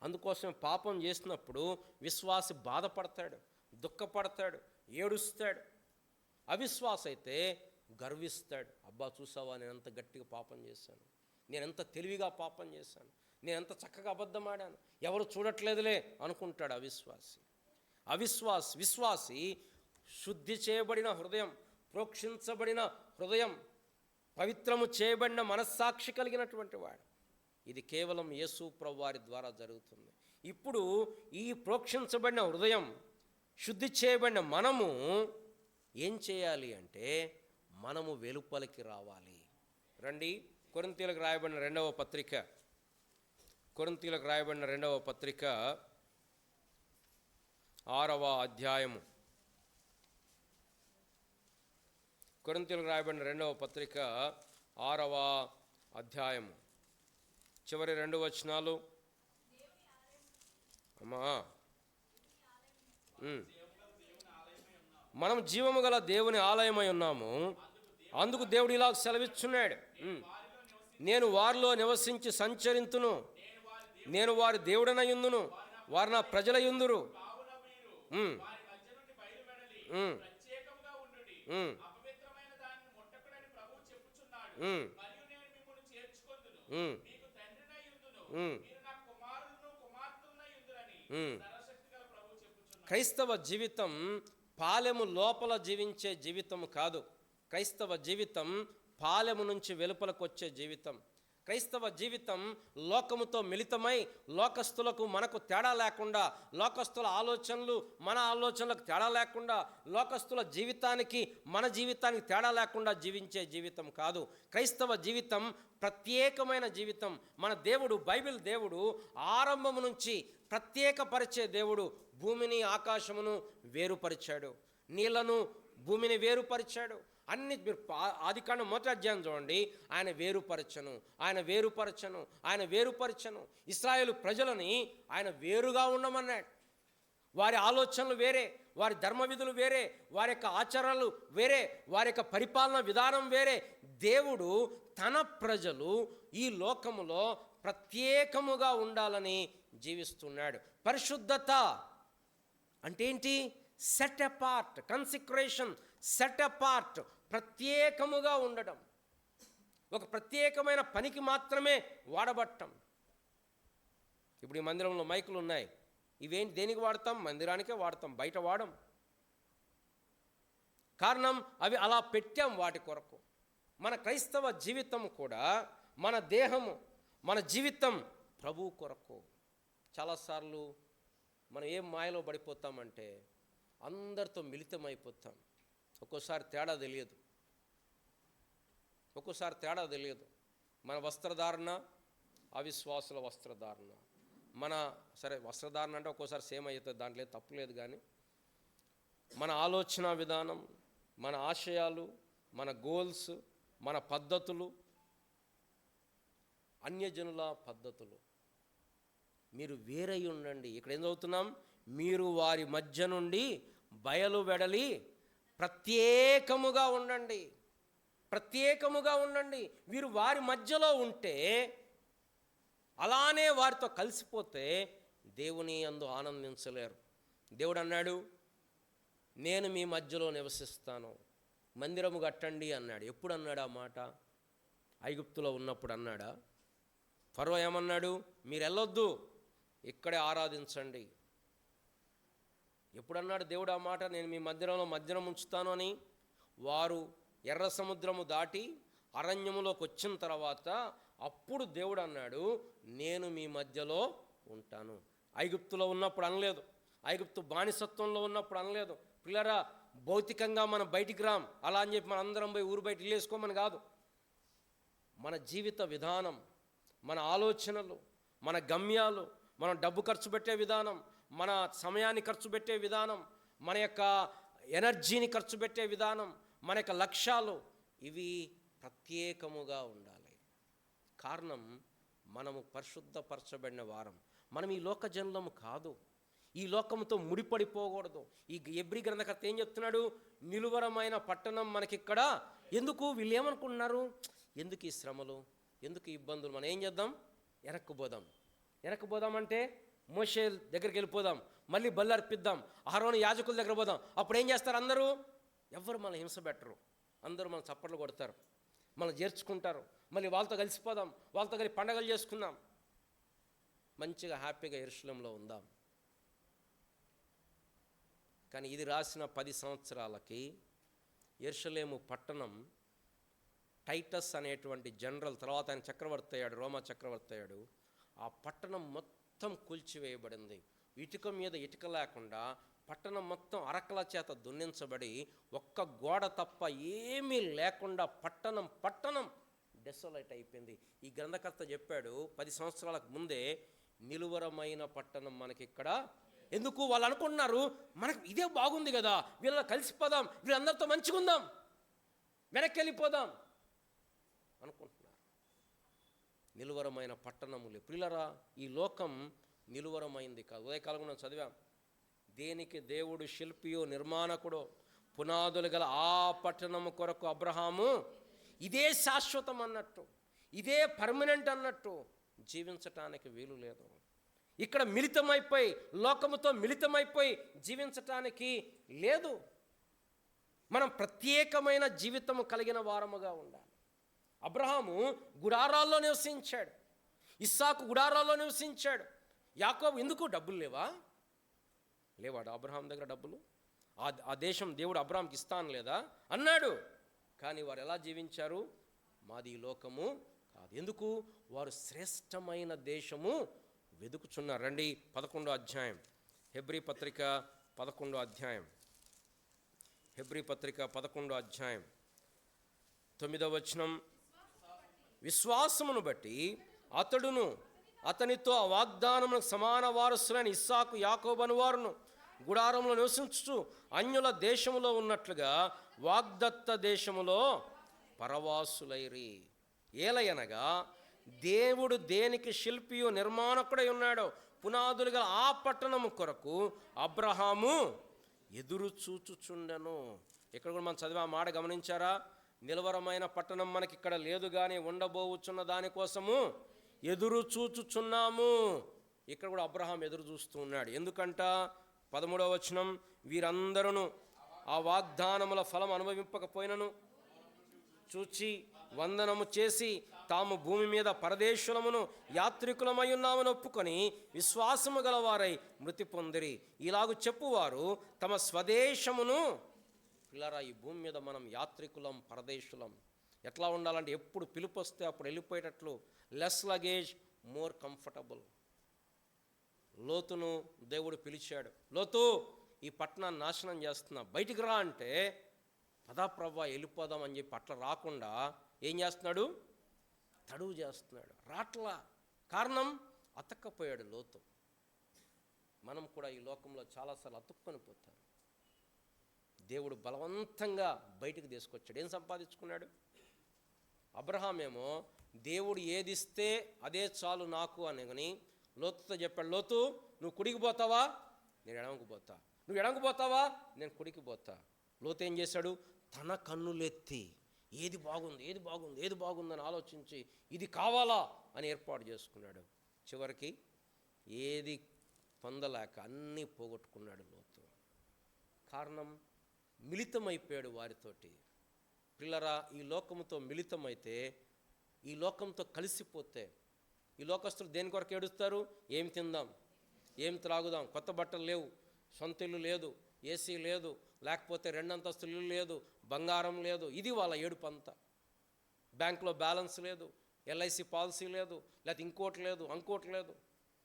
అందుకోసం పాపం చేసినప్పుడు విశ్వాసి బాధపడతాడు, దుఃఖపడతాడు, ఏడుస్తాడు. అవిశ్వాస అయితే గర్విస్తాడు. అబ్బా, చూసావా, నేను ఎంత గట్టిగా పాపం చేశాను, నేను ఎంత తెలివిగా పాపం చేశాను, నేను ఎంత చక్కగా అబద్ధం ఆడాను, ఎవరు చూడట్లేదులే అనుకుంటాడు అవిశ్వాసి. విశ్వాసి శుద్ధి చేయబడిన హృదయం, ప్రోక్షించబడిన హృదయం, పవిత్రము చేయబడిన మనస్సాక్షి కలిగినటువంటి వాడు. ఇది కేవలం యేసు ప్రభువు వారి ద్వారా జరుగుతుంది. ఇప్పుడు ఈ ప్రోక్షించబడిన హృదయం, శుద్ధి చేయబడిన మనము ఏం చేయాలి అంటే, మనము వెలుపలికి రావాలి. రండి, కొరింథీయులకు రాయబడిన 2వ పత్రిక, కొరింథీయులకు రాయబడిన 2వ పత్రిక 6వ అధ్యాయము. కొరింథీయులకు రాయబడిన 2వ పత్రిక 6వ అధ్యాయము చివరి 2 వచనాలు. అమ్మా, మనం జీవము గల దేవుని ఆలయమై ఉన్నాము, అందుకు దేవుడు ఇలా సెలవిచ్చున్నాడు, నేను వారిలో నివసించి సంచరింతును, నేను వారి దేవుడనయుందును, వారు నా ప్రజలయుందురు. క్రైస్తవ జీవితం పాలెము లోపల జీవించే జీవితం కాదు. క్రైస్తవ జీవితం పాలెము నుంచి వెలుపలకు వచ్చే జీవితం. క్రైస్తవ జీవితం లోకముతో మిళితమై, లోకస్తులకు మనకు తేడా లేకుండా, లోకస్తుల ఆలోచనలు మన ఆలోచనలకు తేడా లేకుండా, లోకస్తుల జీవితానికి మన జీవితానికి తేడా లేకుండా జీవించే జీవితం కాదు. క్రైస్తవ జీవితం ప్రత్యేకమైన జీవితం. మన దేవుడు, బైబిల్ దేవుడు ఆరంభము నుంచి ప్రత్యేకపరిచే దేవుడు. భూమిని ఆకాశమును వేరుపరిచాడు, నీళ్లను భూమిని వేరుపరిచాడు. అన్ని ఆదికాండం 1వ అధ్యాయం చూడండి, ఆయన వేరుపరచను. ఇశ్రాయేలు ప్రజలని ఆయన వేరుగా ఉండమన్నాడు. వారి ఆలోచనలు వేరే, వారి ధర్మ విధులు వేరే, వారి యొక్క ఆచరణలు వేరే, వారి యొక్క పరిపాలన విధానం వేరే. దేవుడు తన ప్రజలు ఈ లోకములో ప్రత్యేకముగా ఉండాలని జీవిస్తున్నాడు. పరిశుద్ధత అంటే ఏంటి? సెట్ అపార్ట్, కన్సిక్రేషన్, సెట్ అపార్ట్, ప్రత్యేకముగా ఉండడం, ఒక ప్రత్యేకమైన పనికి మాత్రమే వాడబట్టం. ఇప్పుడు ఈ మందిరంలో మైకులు ఉన్నాయి, ఇవేంటి, దేనికి వాడతాం? మందిరానికే వాడతాం, బయట వాడం. కారణం, అవి అలా పెట్టాం వాటి కొరకు. మన క్రైస్తవ జీవితం కూడా, మన దేహము, మన జీవితం ప్రభువు కొరకు. చాలాసార్లు మనం ఏం మాయలో పడిపోతామంటే, అందరితో మిళితమైపోతాం. ఒక్కోసారి తేడా తెలియదు. ఒక్కోసారి తేడా తెలియదు. మన వస్త్రధారణ, అవిశ్వాసుల వస్త్రధారణ. మన సరే వస్త్రధారణ అంటే ఒక్కోసారి సేమ్ అవుతుంది, దాంట్లో తప్పు లేదు. కానీ మన ఆలోచన విధానం, మన ఆశయాలు, మన గోల్స్, మన పద్ధతులు, అన్యజనుల పద్ధతులు. మీరు వేరై ఉండండి. ఇక్కడ ఏం చదువుతున్నాం? మీరు వారి మధ్య నుండి బయలు వెడలి ప్రత్యేకముగా ఉండండి. ప్రత్యేకముగా ఉండండి. వీరు వారి మధ్యలో ఉంటే, అలానే వారితో కలిసిపోతే దేవుని యందు ఆనందించలేరు. దేవుడు అన్నాడు, నేను మీ మధ్యలో నివసిస్తాను, మందిరము కట్టండి అన్నాడు. ఎప్పుడు అన్నాడు ఆ మాట? ఐగుప్తులో ఉన్నప్పుడు అన్నాడా? ఫరో ఏమన్నాడు? మీరు వెళ్ళొద్దు, ఇక్కడే ఆరాధించండి. ఎప్పుడన్నాడు దేవుడు ఆ మాట? నేను మీ మధ్యనం ఉంచుతాను అని. వారు ఎర్ర సముద్రము దాటి అరణ్యములోకి వచ్చిన తర్వాత అప్పుడు దేవుడు అన్నాడు, నేను మీ మధ్యలో ఉంటాను. ఐగుప్తులో ఉన్నప్పుడు అనలేదు, ఐగుప్తు బానిసత్వంలో ఉన్నప్పుడు అనలేదు. పిల్లరా, భౌతికంగా మనం బయటికి రాం అలా అని చెప్పి మన అందరం పోయి ఊరు బయట ఇల్లేసుకోమని కాదు. మన జీవిత విధానం, మన ఆలోచనలు, మన గమ్యాలు, మనం డబ్బు ఖర్చు పెట్టే విధానం, మన సమయాన్ని ఖర్చు పెట్టే విధానం, మన యొక్క ఎనర్జీని ఖర్చు పెట్టే విధానం, మన యొక్క లక్ష్యాలు, ఇవి ప్రత్యేకముగా ఉండాలి. కారణం, మనము పరిశుద్ధపరచబడిన వారం. మనం ఈ లోక జనులము కాదు, ఈ లోకముతో ముడిపడిపోకూడదు. ఈ ఎబ్రీ గ్రంథకర్త ఏం చెప్తున్నాడు? నిలువరమైన పట్టణం మనకిక్కడ ఎందుకు? వీళ్ళు ఏమనుకుంటున్నారు? ఎందుకు ఈ శ్రమలు, ఎందుకు ఈ ఇబ్బందులు? మనం ఏం చేద్దాం? వెనక్కి పోదామంటే మోషే దగ్గరికి వెళ్ళిపోదాం, మళ్ళీ బలి అర్పిద్దాం, అహరోను యాజకుల దగ్గర పోదాం. అప్పుడు ఏం చేస్తారు? అందరూ ఎవ్వరు మన హింస పెట్టరు, అందరూ మన చప్పట్లు కొడతారు, మనం చేర్చుకుంటారు. మళ్ళీ వాళ్ళతో కలిసిపోదాం, వాళ్ళతో కలిసి పండగలు చేసుకుందాం, మంచిగా హ్యాపీగా యెరూషలేములో ఉందాం. కానీ ఇది రాసిన 10 సంవత్సరాలకి యెరూషలేము పట్టణం టైటస్ అనేటువంటి జనరల్, తర్వాత ఆయన చక్రవర్తి అయ్యాడు, రోమా చక్రవర్తి అయ్యాడు. ఆ పట్టణం మొత్తం కూల్చివేయబడింది. ఇటుక మీద ఇటుక లేకుండా పట్టణం మొత్తం అరకల చేత దున్నించబడి ఒక్క గోడ తప్ప ఏమీ లేకుండా పట్టణం డెసోలేట్ అయిపోయింది. ఈ గ్రంథకర్త చెప్పాడు 10 సంవత్సరాలకు ముందే, నిలువరమైన పట్టణం మనకిక్కడ ఎందుకు? వాళ్ళు అనుకుంటున్నారు మనకు ఇదే బాగుంది కదా, వీళ్ళ కలిసిపోదాం, వీళ్ళందరితో మంచిగా ఉందాం, వెనక్కి వెళ్ళిపోదాం అనుకుంటున్నారు. నిలువరమైన పట్టణములే. ప్రియులరా, ఈ లోకం నిలువరమైంది కాదు. ఉదయకాలం మనం చదివాం, దేనికి దేవుడు శిల్పియో నిర్మాణకుడో పునాదులు గల ఆ పట్టణము కొరకు అబ్రహాము ఇదే శాశ్వతం అన్నట్టు, ఇదే పర్మనెంట్ అన్నట్టు జీవించటానికి వీలు లేదు. ఇక్కడ మిళితమైపోయి, లోకముతో మిళితమైపోయి జీవించటానికి లేదు. మనం ప్రత్యేకమైన జీవితము కలిగిన వారముగా ఉండాలి. అబ్రహాము గుడారాల్లో నివసించాడు, ఇస్సాకు గుడారాల్లో నివసించాడు. యాకోబు ఎందుకు? డబ్బులు లేవాడు అబ్రహాం దగ్గర డబ్బులు? ఆ దేశం దేవుడు అబ్రహాంకి ఇస్తాను లేదా అన్నాడు. కానీ వారు ఎలా జీవించారు? మాది ఈ లోకము కాదు. ఎందుకు? వారు శ్రేష్టమైన దేశము వెతుకుచున్నారు. రండి 11వ అధ్యాయం, హెబ్రీ పత్రిక 11వ అధ్యాయం, హెబ్రీ పత్రిక 11వ అధ్యాయం 9వ వచనం. విశ్వాసమును బట్టి అతడును అతనితో ఆ వాగ్దానమునకు సమాన వారసులైన ఇస్సాకు యాకోబు అనువారును గుడారంలో నివసించుచు అన్యుల దేశములో ఉన్నట్లుగా వాగ్దత్త దేశములో పరవాసులైరి. ఏలయనగా దేవుడు దేనికి శిల్పియు నిర్మాణకుడై ఉన్నాడో పునాదులుగా ఆ పట్టణము కొరకు అబ్రహాము ఎదురు చూచుచుండెను. ఇక్కడ కూడా మనం చదివే ఆ మాట గమనించారా? నిలవరమైన పట్టణం మనకి ఇక్కడ లేదు, కానీ ఉండబోవుచున్న దానికోసము ఎదురు చూచుచున్నాము. ఇక్కడ కూడా అబ్రహాం ఎదురు చూస్తూ ఉన్నాడు. ఎందుకంట? 13వ వచనం, వీరందరూ ఆ వాగ్దానముల ఫలం అనుభవింపకపోయినను చూచి వందనము చేసి తాము భూమి మీద పరదేశులమును యాత్రికులమై ఉన్నామని ఒప్పుకొని విశ్వాసము గలవారై మృతి పొందిరి. ఇలాగు చెప్పువారు తమ స్వదేశమును. పిల్లరా, ఈ భూమి మీద మనం యాత్రికులం, పరదేశులం. ఎట్లా ఉండాలంటే ఎప్పుడు పిలుపు వస్తే అప్పుడు వెళ్ళిపోయేటట్లు, లెస్ లగేజ్, మోర్ కంఫర్టబుల్. లోతును దేవుడు పిలిచాడు, లోతు ఈ పట్టణాన్ని నాశనం చేస్తున్నా, బయటికి రా అంటే, పదా ప్రభా వెళ్ళిపోదాం అని చెప్పి అట్లా రాకుండా ఏం చేస్తున్నాడు? తడువు చేస్తున్నాడు, రాట్లా. కారణం, అతక్కపోయాడు లోతు. మనం కూడా ఈ లోకంలో చాలాసార్లు అతుక్కొని పోతాం. దేవుడు బలవంతంగా బయటికి తీసుకొచ్చాడు. ఏం సంపాదించుకున్నాడు? అబ్రహాం ఏమో దేవుడు ఏదిస్తే అదే చాలు నాకు అని లోతుతో చెప్పాడు, లోతు నువ్వు కుడికి పోతావా, నేను ఎడమకు పోతా. నువ్వు ఎడమకు పోతావా, నేను కుడికి పోతా. లోతు ఏం చేశాడు? తన కన్నులెత్తి ఏది బాగుంది, ఏది బాగుంది, ఏది బాగుందని ఆలోచించి ఇది కావాలా అని ఏర్పాటు చేసుకున్నాడు. చివరికి ఏది పొందలేక అన్నీ పోగొట్టుకున్నాడు లోతు. కారణం, మిళితమైపోయాడు వారితోటి. పిల్లరా, ఈ లోకంతో మిళితమైతే, ఈ లోకంతో కలిసిపోతే, ఈ లోకస్తులు దేని కొరకు ఏడుస్తారు? ఏం తిందాం, ఏం త్రాగుదాం, కొత్త బట్టలు లేవు, సొంత ఇల్లు లేదు, ఏసీ లేదు, లేకపోతే 2 అంతస్తులు ఇల్లు లేదు, బంగారం లేదు. ఇది వాళ్ళ ఏడుపు అంతా. బ్యాంకులో బ్యాలెన్స్ లేదు, ఎల్ఐసి పాలసీ లేదు, లేకపోతే ఇంకోటి లేదు, ఇంకోటి లేదు.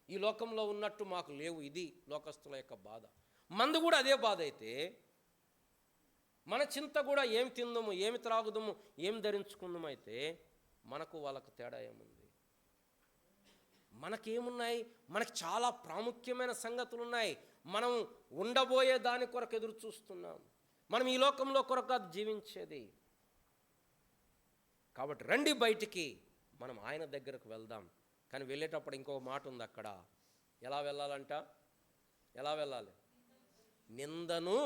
ఈ లోకంలో ఉన్నట్టు మాకు లేవు. ఇది లోకస్తుల యొక్క బాధ. మందు కూడా అదే బాధ అయితే, మన చింత కూడా ఏమి తిందాము, ఏమి త్రాగుదాము, ఏమి ధరించుకుందాము అయితే మనకు వాళ్ళకు తేడా ఏముంది? మనకేమున్నాయి? మనకు చాలా ప్రాముఖ్యమైన సంగతులు ఉన్నాయి. మనం ఉండబోయే దాని కొరకు ఎదురు చూస్తున్నాం. మనం ఈ లోకంలో కొరకు జీవించేది. కాబట్టి రండి బయటికి, మనం ఆయన దగ్గరకు వెళ్దాం. కానీ వెళ్ళేటప్పుడు ఇంకో మాట ఉంది అక్కడ. ఎలా వెళ్ళాలంట? ఎలా వెళ్ళాలి? నిందను,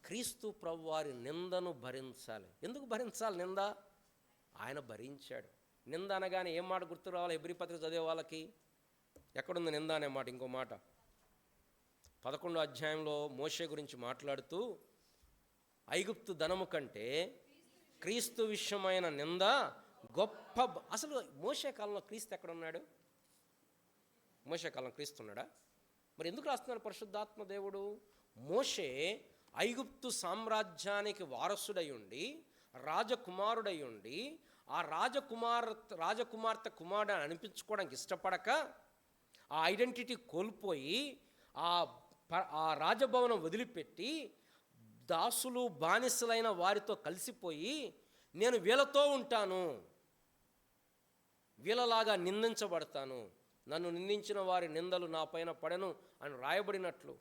క్రీస్తు ప్రభువారి నిందను భరించాలి. ఎందుకు భరించాలి నింద? ఆయన భరించాడు. నింద అనగానే ఏం మాట గుర్తు రావాలి? ఎబ్రీ పత్రిక చదివే వాళ్ళకి ఎక్కడుంది నింద అనే మాట? ఇంకో మాట 11వ అధ్యాయంలో మోషే గురించి మాట్లాడుతూ, ఐగుప్తు ధనము కంటే క్రీస్తు విషయమైన నింద గొప్ప. అసలు మోషే కాలంలో క్రీస్తు ఎక్కడున్నాడు? మోషే కాలంలో క్రీస్తు ఉన్నాడా? మరి ఎందుకు రాస్తున్నాడు పరిశుద్ధాత్మ దేవుడు? మోషే ఐగుప్తు సామ్రాజ్యానికి వారసుడై ఉండి, రాజకుమారుడై ఉండి, ఆ రాజకుమార్తె కుమారుడు అనిపించుకోవడానికి ఇష్టపడక, ఆ ఐడెంటిటీ కోల్పోయి, ఆ రాజభవనం వదిలిపెట్టి దాసులు బానిసలైన వారితో కలిసిపోయి, నేను వీళ్ళతో ఉంటాను, వీళ్ళలాగా నిందించబడతాను, నన్ను నిందించిన వారి నిందలు నా పైన పడెను అని రాయబడినట్లు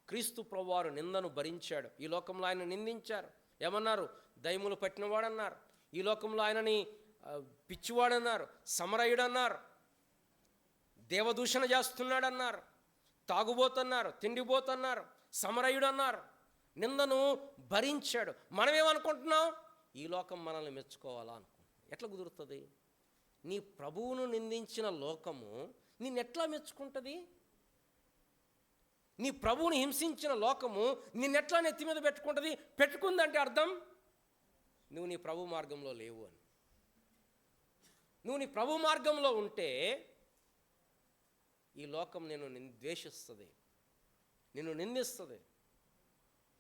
క్రీస్తు ప్రభువారు నిందను భరించాడు. ఈ లోకంలో ఆయన నిందించారు. ఏమన్నారు? దయ్యములు పట్టినవాడన్నారు. ఈ లోకంలో ఆయనని పిచ్చివాడన్నారు, సమరయుడన్నారు, దేవదూషణ చేస్తున్నాడన్నారు, తాగుబోతున్నారు, తిండిపోతున్నారు, సమరయుడన్నారు. నిందను భరించాడు. మనమేమనుకుంటున్నాం? ఈ లోకం మనల్ని మెచ్చుకోవాలా అనుకుంటున్నాం. ఎట్లా కుదురుతుంది? నీ ప్రభువును నిందించిన లోకము నిన్నెట్లా మెచ్చుకుంటుంది? నీ ప్రభువుని హింసించిన లోకము నిన్నెట్లా నెత్తి మీద పెట్టుకుంటుంది? పెట్టుకుందంటే అర్థం నువ్వు నీ ప్రభు మార్గంలో లేవు అని. నువ్వు నీ ప్రభు మార్గంలో ఉంటే ఈ లోకం నిన్ను ద్వేషిస్తుంది, నిన్ను నిందిస్తుంది.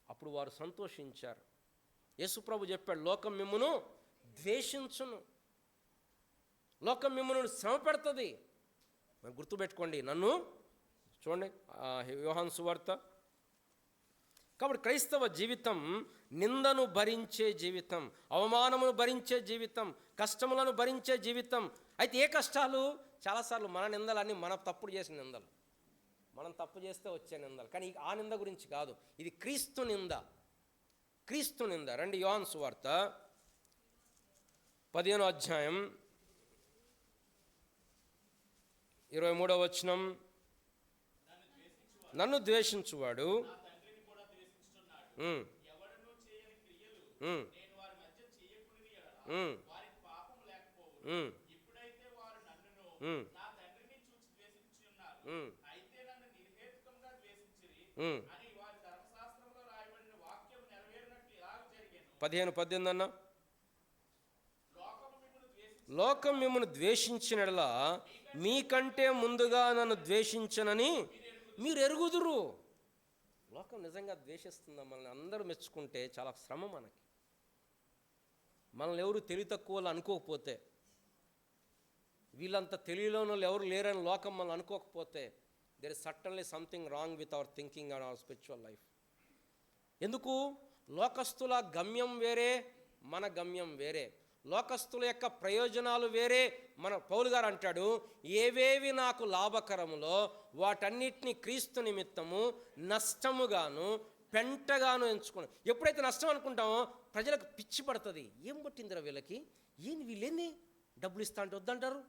అప్పుడు వారు సంతోషించారు. యేసుప్రభు చెప్పాడు, లోకం మిమ్మును ద్వేషించును, లోకం మిమ్మును శ్రమ పెడుతుంది. మరి గుర్తుపెట్టుకోండి, నన్ను చూడండి యోహాను సువార్త. కాబట్టి క్రైస్తవ జీవితం నిందను భరించే జీవితం, అవమానమును భరించే జీవితం, కష్టములను భరించే జీవితం. అయితే ఏ కష్టాలు? చాలాసార్లు మన నిందలన్నీ మన తప్పుడు చేసిన నిందలు, మనం తప్పు చేస్తే వచ్చే నిందలు. కానీ ఆ నింద గురించి కాదు, ఇది క్రీస్తు నింద. క్రీస్తు నింద. రండి యోహాను సువార్త 15వ అధ్యాయం 23వ వచనం. నన్ను ద్వేషించువాడు పదిహేను 18 అన్న, లోకం మిమ్మల్ని ద్వేషించినలా మీకంటే ముందుగా నన్ను ద్వేషించనని మీరు ఎరుగుదురు. లోకం నిజంగా ద్వేషిస్తుందా? మనల్ని అందరూ మెచ్చుకుంటే చాలా శ్రమ మనకి. మనల్ని ఎవరు తెలివి తక్కువ అనుకోకపోతే, వీళ్ళంత తెలివిలోని వాళ్ళు ఎవరు లేరని లోకం మనల్ని అనుకోకపోతే, there is certainly something wrong with our thinking and hour spiritual life. ఎందుకు? లోకస్తుల గమ్యం వేరే, మన గమ్యం వేరే. లోకస్తుల యొక్క ప్రయోజనాలు వేరే. మన పౌలు గారు అంటాడు, ఏవేవి నాకు లాభకరములో వాటన్నిటినీ క్రీస్తు నిమిత్తము నష్టముగాను పెంటగాను ఎంచుకున్నాను. ఎప్పుడైతే నష్టం అనుకుంటామో ప్రజలకు పిచ్చి పడుతుంది. ఏం పట్టిందిరా వీళ్ళకి, వీళ్ళేంది డబ్బులు ఇస్తా అంటే వద్దంటారు.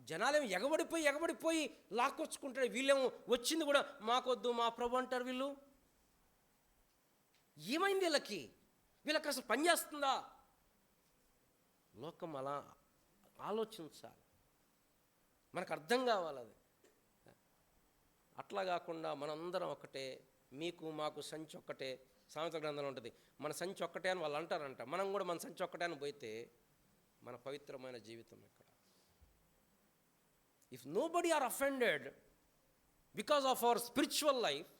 జనాలేమో ఎగబడిపోయి లాక్కొచ్చుకుంటారు. వీళ్ళేమో వచ్చింది కూడా మాకొద్దు మా ప్రభు అంటారు. ఏమైంది వీళ్ళకి అసలు పని చేస్తుందా? లోకం అలా ఆలోచించాలి, మనకు అర్థం కావాలి అది. అట్లా కాకుండా మనందరం ఒకటే, మీకు మాకు సంచి ఒక్కటే. సామెత గ్రంథంలో ఉంటుంది, మన సంచి ఒక్కటే అని వాళ్ళు అంటారంట. మనం కూడా మన సంచి ఒక్కటే అని పోతే మన పవిత్రమైన జీవితం ఎక్కడ? If nobody are offended because of our spiritual life,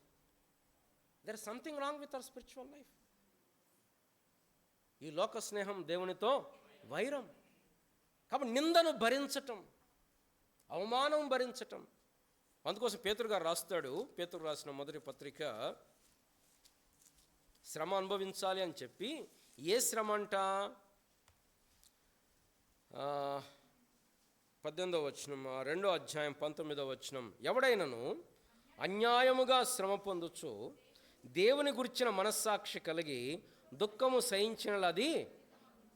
there is something wrong with our spiritual life. ఈ లోక స్నేహం దేవునితో వైరం. కాబట్టి నిందను భరించటం, అవమానం భరించటం. అందుకోసం పేతురు గారు రాస్తాడు, పేతురు రాసిన మొదటి పత్రిక, శ్రమ అనుభవించాలి అని చెప్పి. ఏ శ్రమ అంట? 18వ వచనం, 2వ అధ్యాయం 19వ వచనం. ఎవడైనను అన్యాయముగా శ్రమ పొందుచు దేవుని గురించిన మనస్సాక్షి కలిగి దుఃఖము సహించినది.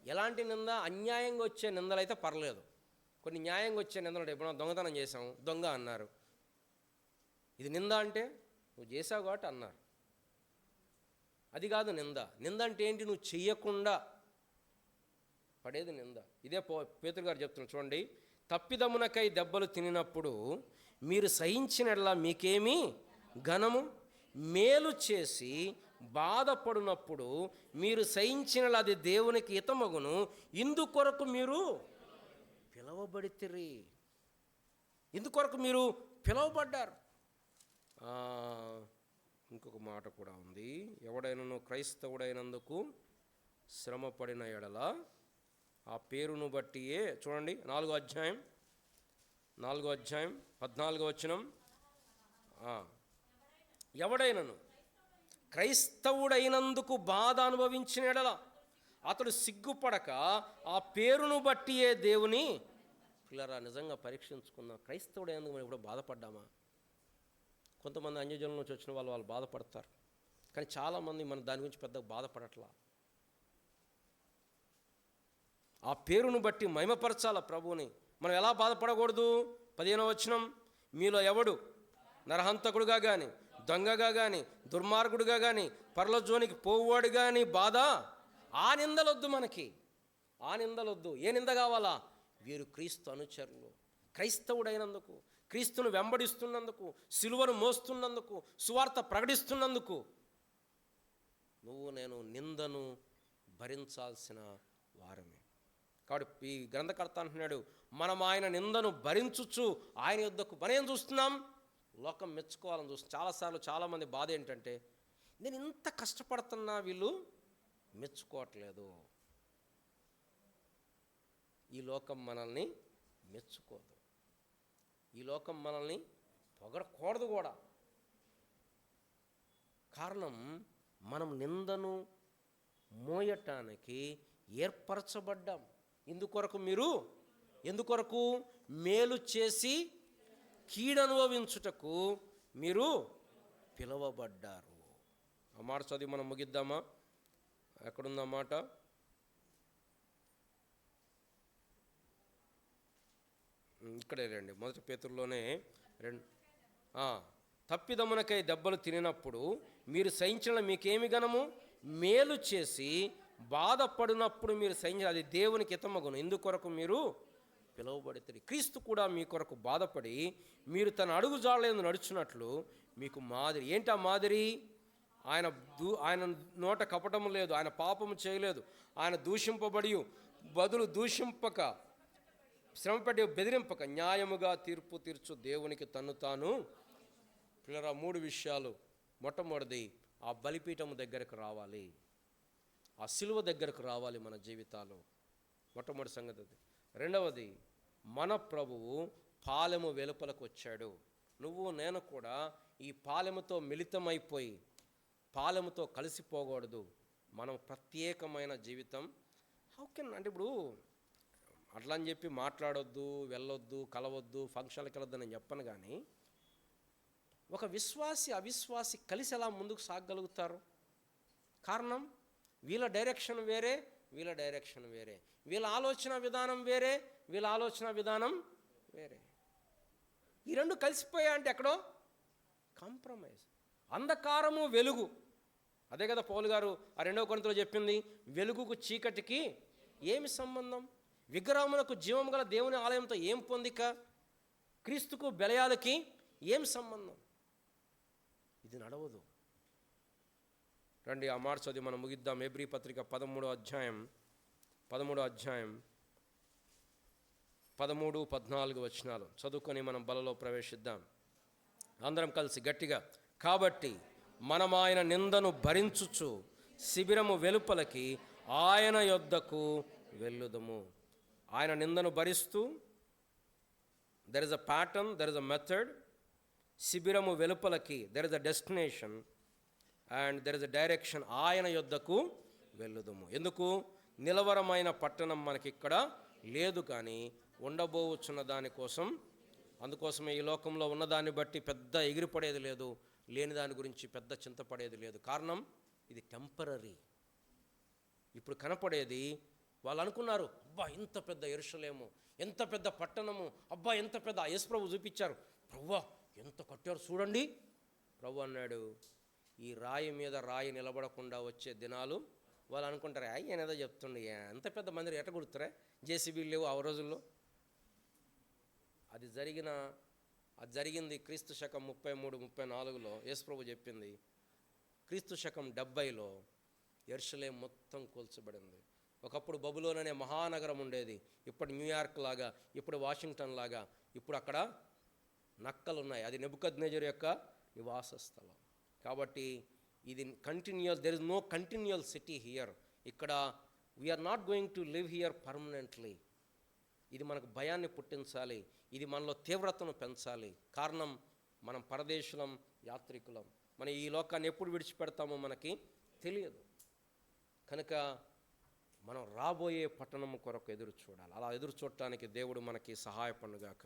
ఎలాంటి నింద? అన్యాయంగా వచ్చే నిందలైతే పర్లేదు. కొన్ని న్యాయంగా వచ్చే నిందలు, ఎప్పుడో దొంగతనం చేసాం, దొంగ అన్నారు. ఇది నింద అంటే నువ్వు చేసావు కాబట్టి అన్నారు. అది కాదు నింద. నింద అంటే ఏంటి? నువ్వు చెయ్యకుండా పడేది నింద. ఇదే పేతురు గారు చెప్తున్నారు చూడండి. తప్పిదమునకై దెబ్బలు తినినప్పుడు మీరు సహించినట్లా మీకేమీ ఘనము? మేలు చేసి బాధపడినప్పుడు మీరు సహించినలా అది దేవునికి హితమగును. ఇందుకొరకు మీరు పిలవబడితిరి. ఇందుకొరకు మీరు పిలవబడ్డారు. ఇంకొక మాట కూడా ఉంది. ఎవడైనను క్రైస్తవుడైనందుకు శ్రమపడిన ఎడల ఆ పేరును బట్టియే. చూడండి 4వ అధ్యాయం 14వ వచనం. ఎవడైనను క్రైస్తవుడైనందుకు బాధ అనుభవించిన ఎడల అతడు సిగ్గుపడక ఆ పేరును బట్టియే దేవుని పిల్లరా. నిజంగా పరీక్షించుకుందాం. క్రైస్తవుడైనందుకు మనం ఇప్పుడు బాధపడ్డామా? కొంతమంది అన్యజనుల నుంచి వచ్చిన వాళ్ళు బాధపడతారు, కానీ చాలామంది మనం దాని గురించి పెద్దగా బాధపడట్లా. ఆ పేరును బట్టి మహిమపరచాల ప్రభువుని. మనం ఎలా బాధపడకూడదు? 15వ వచనం. మీలో ఎవడు నరహంతకుడుగా కానీ, దొంగగా కానీ, దుర్మార్గుడుగా కానీ, పరలోకానికి పోవాడు కానీ బాధ. ఆ నిందలొద్దు మనకి, ఆ నిందలొద్దు. ఏ నింద కావాలా? వీరు క్రీస్తు అనుచరులు, క్రైస్తవుడైనందుకు, క్రీస్తును వెంబడిస్తున్నందుకు, సిలువను మోస్తున్నందుకు, సువార్త ప్రకటిస్తున్నందుకు నువ్వు నేను నిందను భరించాల్సిన వారమే. కాబట్టి ఈ గ్రంథకర్త అంటున్నాడు, మనం ఆయన నిందను భరించుచు ఆయన యొద్దకు మనం చూస్తున్నాం, లోకం మెచ్చుకోవాలని చూస్తున్నాం. చాలాసార్లు చాలామంది బాధ ఏంటంటే, నేను ఇంత కష్టపడుతున్నా వీళ్ళు మెచ్చుకోవట్లేదు. ఈ లోకం మనల్ని మెచ్చుకోదు, ఈ లోకం మనల్ని పొగడకూడదు కూడా. కారణం, మనం నిందను మోయటానికి ఏర్పరచబడ్డాం. ఎందుకొరకు? మేలు చేసి కీడనుభవించుటకు మీరు పిలువబడ్డారు. ఆ మాట చదివి మనం ముగిద్దామా? ఎక్కడుందా మాట? ఇక్కడే రండి, మొదటి పేతురులోనే తప్పిదమునకై దెబ్బలు తినినప్పుడు మీరు సహించిన మీకేమి ఘనము? మేలు చేసి బాధపడినప్పుడు మీరు సహించిన అది దేవునికి హితమగును. ఇందుకొరకు మీరు పిలువబడితే. క్రీస్తు కూడా మీ కొరకు బాధపడి మీరు తన అడుగు జాడలందు నడుచున్నట్లు మీకు మాదిరి. ఏంటి ఆ మాదిరి? ఆయన నోట కపటము లేదు, ఆయన పాపము చేయలేదు, ఆయన దూషింపబడి బదులు దూషింపక, శ్రమపడి బెదిరింపక న్యాయముగా తీర్పు తీర్చు దేవునికి తన్ను తాను. పిల్లరా, 3 విషయాలు. మొట్టమొదటిది, ఆ బలిపీఠము దగ్గరకు రావాలి, ఆ సిలువ దగ్గరకు రావాలి మన జీవితాలు. మొట్టమొదటి సంగతి అది. రెండవది, మన ప్రభువు పాలెము వెలుపలకు వచ్చాడు. నువ్వు నేను కూడా ఈ పాలెముతో మిళితమైపోయి పాలెముతో కలిసిపోకూడదు. మనం ప్రత్యేకమైన జీవితం హౌ కెన్ అంటే ఇప్పుడు అట్లా అని చెప్పి మాట్లాడొద్దు, వెళ్ళొద్దు, కలవద్దు, ఫంక్షన్లకు వెళ్ళొద్దు అని చెప్పను, కానీ ఒక విశ్వాసి అవిశ్వాసి కలిసి ఎలా ముందుకు సాగగలుగుతారు? కారణం, వీళ్ళ డైరెక్షన్ వేరే, వీళ్ళ డైరెక్షన్ వేరే, వీళ్ళ ఆలోచన విధానం వేరే, వీళ్ళ ఆలోచన విధానం వేరే. ఈ రెండు కలిసిపోయా అంటే ఎక్కడో కాంప్రమైజ్. అంధకారము వెలుగు, అదే కదా పౌలు గారు ఆ 2వ కొరింథీలో చెప్పింది, వెలుగుకు చీకటికి ఏమి సంబంధం? విగ్రహములకు జీవము గల దేవుని ఆలయంతో ఏం పొందిక? క్రీస్తుకు బెలయాలకి ఏం సంబంధం? ఇది నడవదు. రండి ఆ మాట చదివి మనం ముగిద్దాం. హెబ్రీ పత్రిక 13వ అధ్యాయం 13-14 వచనాలు చదువుకొని మనం బలలో ప్రవేశిద్దాం. అందరం కలిసి గట్టిగా. కాబట్టి మనం ఆయన నిందను భరించుచు శిబిరము వెలుపలకి ఆయన యొద్దకు వెళ్ళుదము. ఆయన నిందను భరిస్తూ, there is a pattern, there is a method. శిబిరము వెలుపలకి there is a destination and there is a direction. ఆయన యొద్దకు వెళ్ళుదము. ఎందుకు? నిలవరమైన పట్టణం మనకిక్కడ లేదు, కానీ ఉండబోవచ్చున్న దానికోసం. అందుకోసమే ఈ లోకంలో ఉన్నదాన్ని బట్టి పెద్ద ఎగిరిపడేది లేదు, లేని దాని గురించి పెద్ద చింతపడేది లేదు. కారణం, ఇది టెంపరరీ. ఇప్పుడు కనపడేది, వాళ్ళు అనుకున్నారు, అబ్బా ఇంత పెద్ద యెరూషలేము, ఎంత పెద్ద పట్టణము, అబ్బా ఎంత పెద్ద. యేసుప్రభు చూపించారు, ప్రభువా ఎంత కట్టారు చూడండి. ప్రభు అన్నాడు, ఈ రాయి మీద రాయి నిలబడకుండా వచ్చే దినాలు. వాళ్ళు అనుకుంటారు, ఆయన ఏదో చెప్తుండే, ఎంత పెద్ద మందిరం ఎట్ట గుర్తురా, జేసీబీలు లేవు ఆ రోజుల్లో. అది జరిగింది క్రీస్తు శకం 33-34లో. యేసుప్రభు చెప్పింది, క్రీస్తు శకం 70లో యెరూషలేము మొత్తం కూల్చబడింది. ఒకప్పుడు బబులోన్ అనే మహానగరం ఉండేది, ఇప్పుడు న్యూయార్క్ లాగా, ఇప్పుడు వాషింగ్టన్ లాగా. ఇప్పుడు అక్కడ నక్కలు ఉన్నాయి. అది నెబుకద్నెజరు యొక్క నివాస స్థలం. కాబట్టి ఇది there is no continual city here. ఇక్కడ we are not going to live here permanently. ఇది మనకు భయాన్ని పుట్టించాలి, ఇది మనలో తీవ్రతను పెంచాలి. కారణం, మనం పరదేశులం, యాత్రికులం. మనం ఈ లోకాన్ని ఎప్పుడు విడిచిపెడతామో మనకి తెలియదు. కనుక మనం రాబోయే పట్టణం కొరకు ఎదురు చూడాలి. అలా ఎదురు చూడటానికి దేవుడు మనకి సహాయపడుగాక.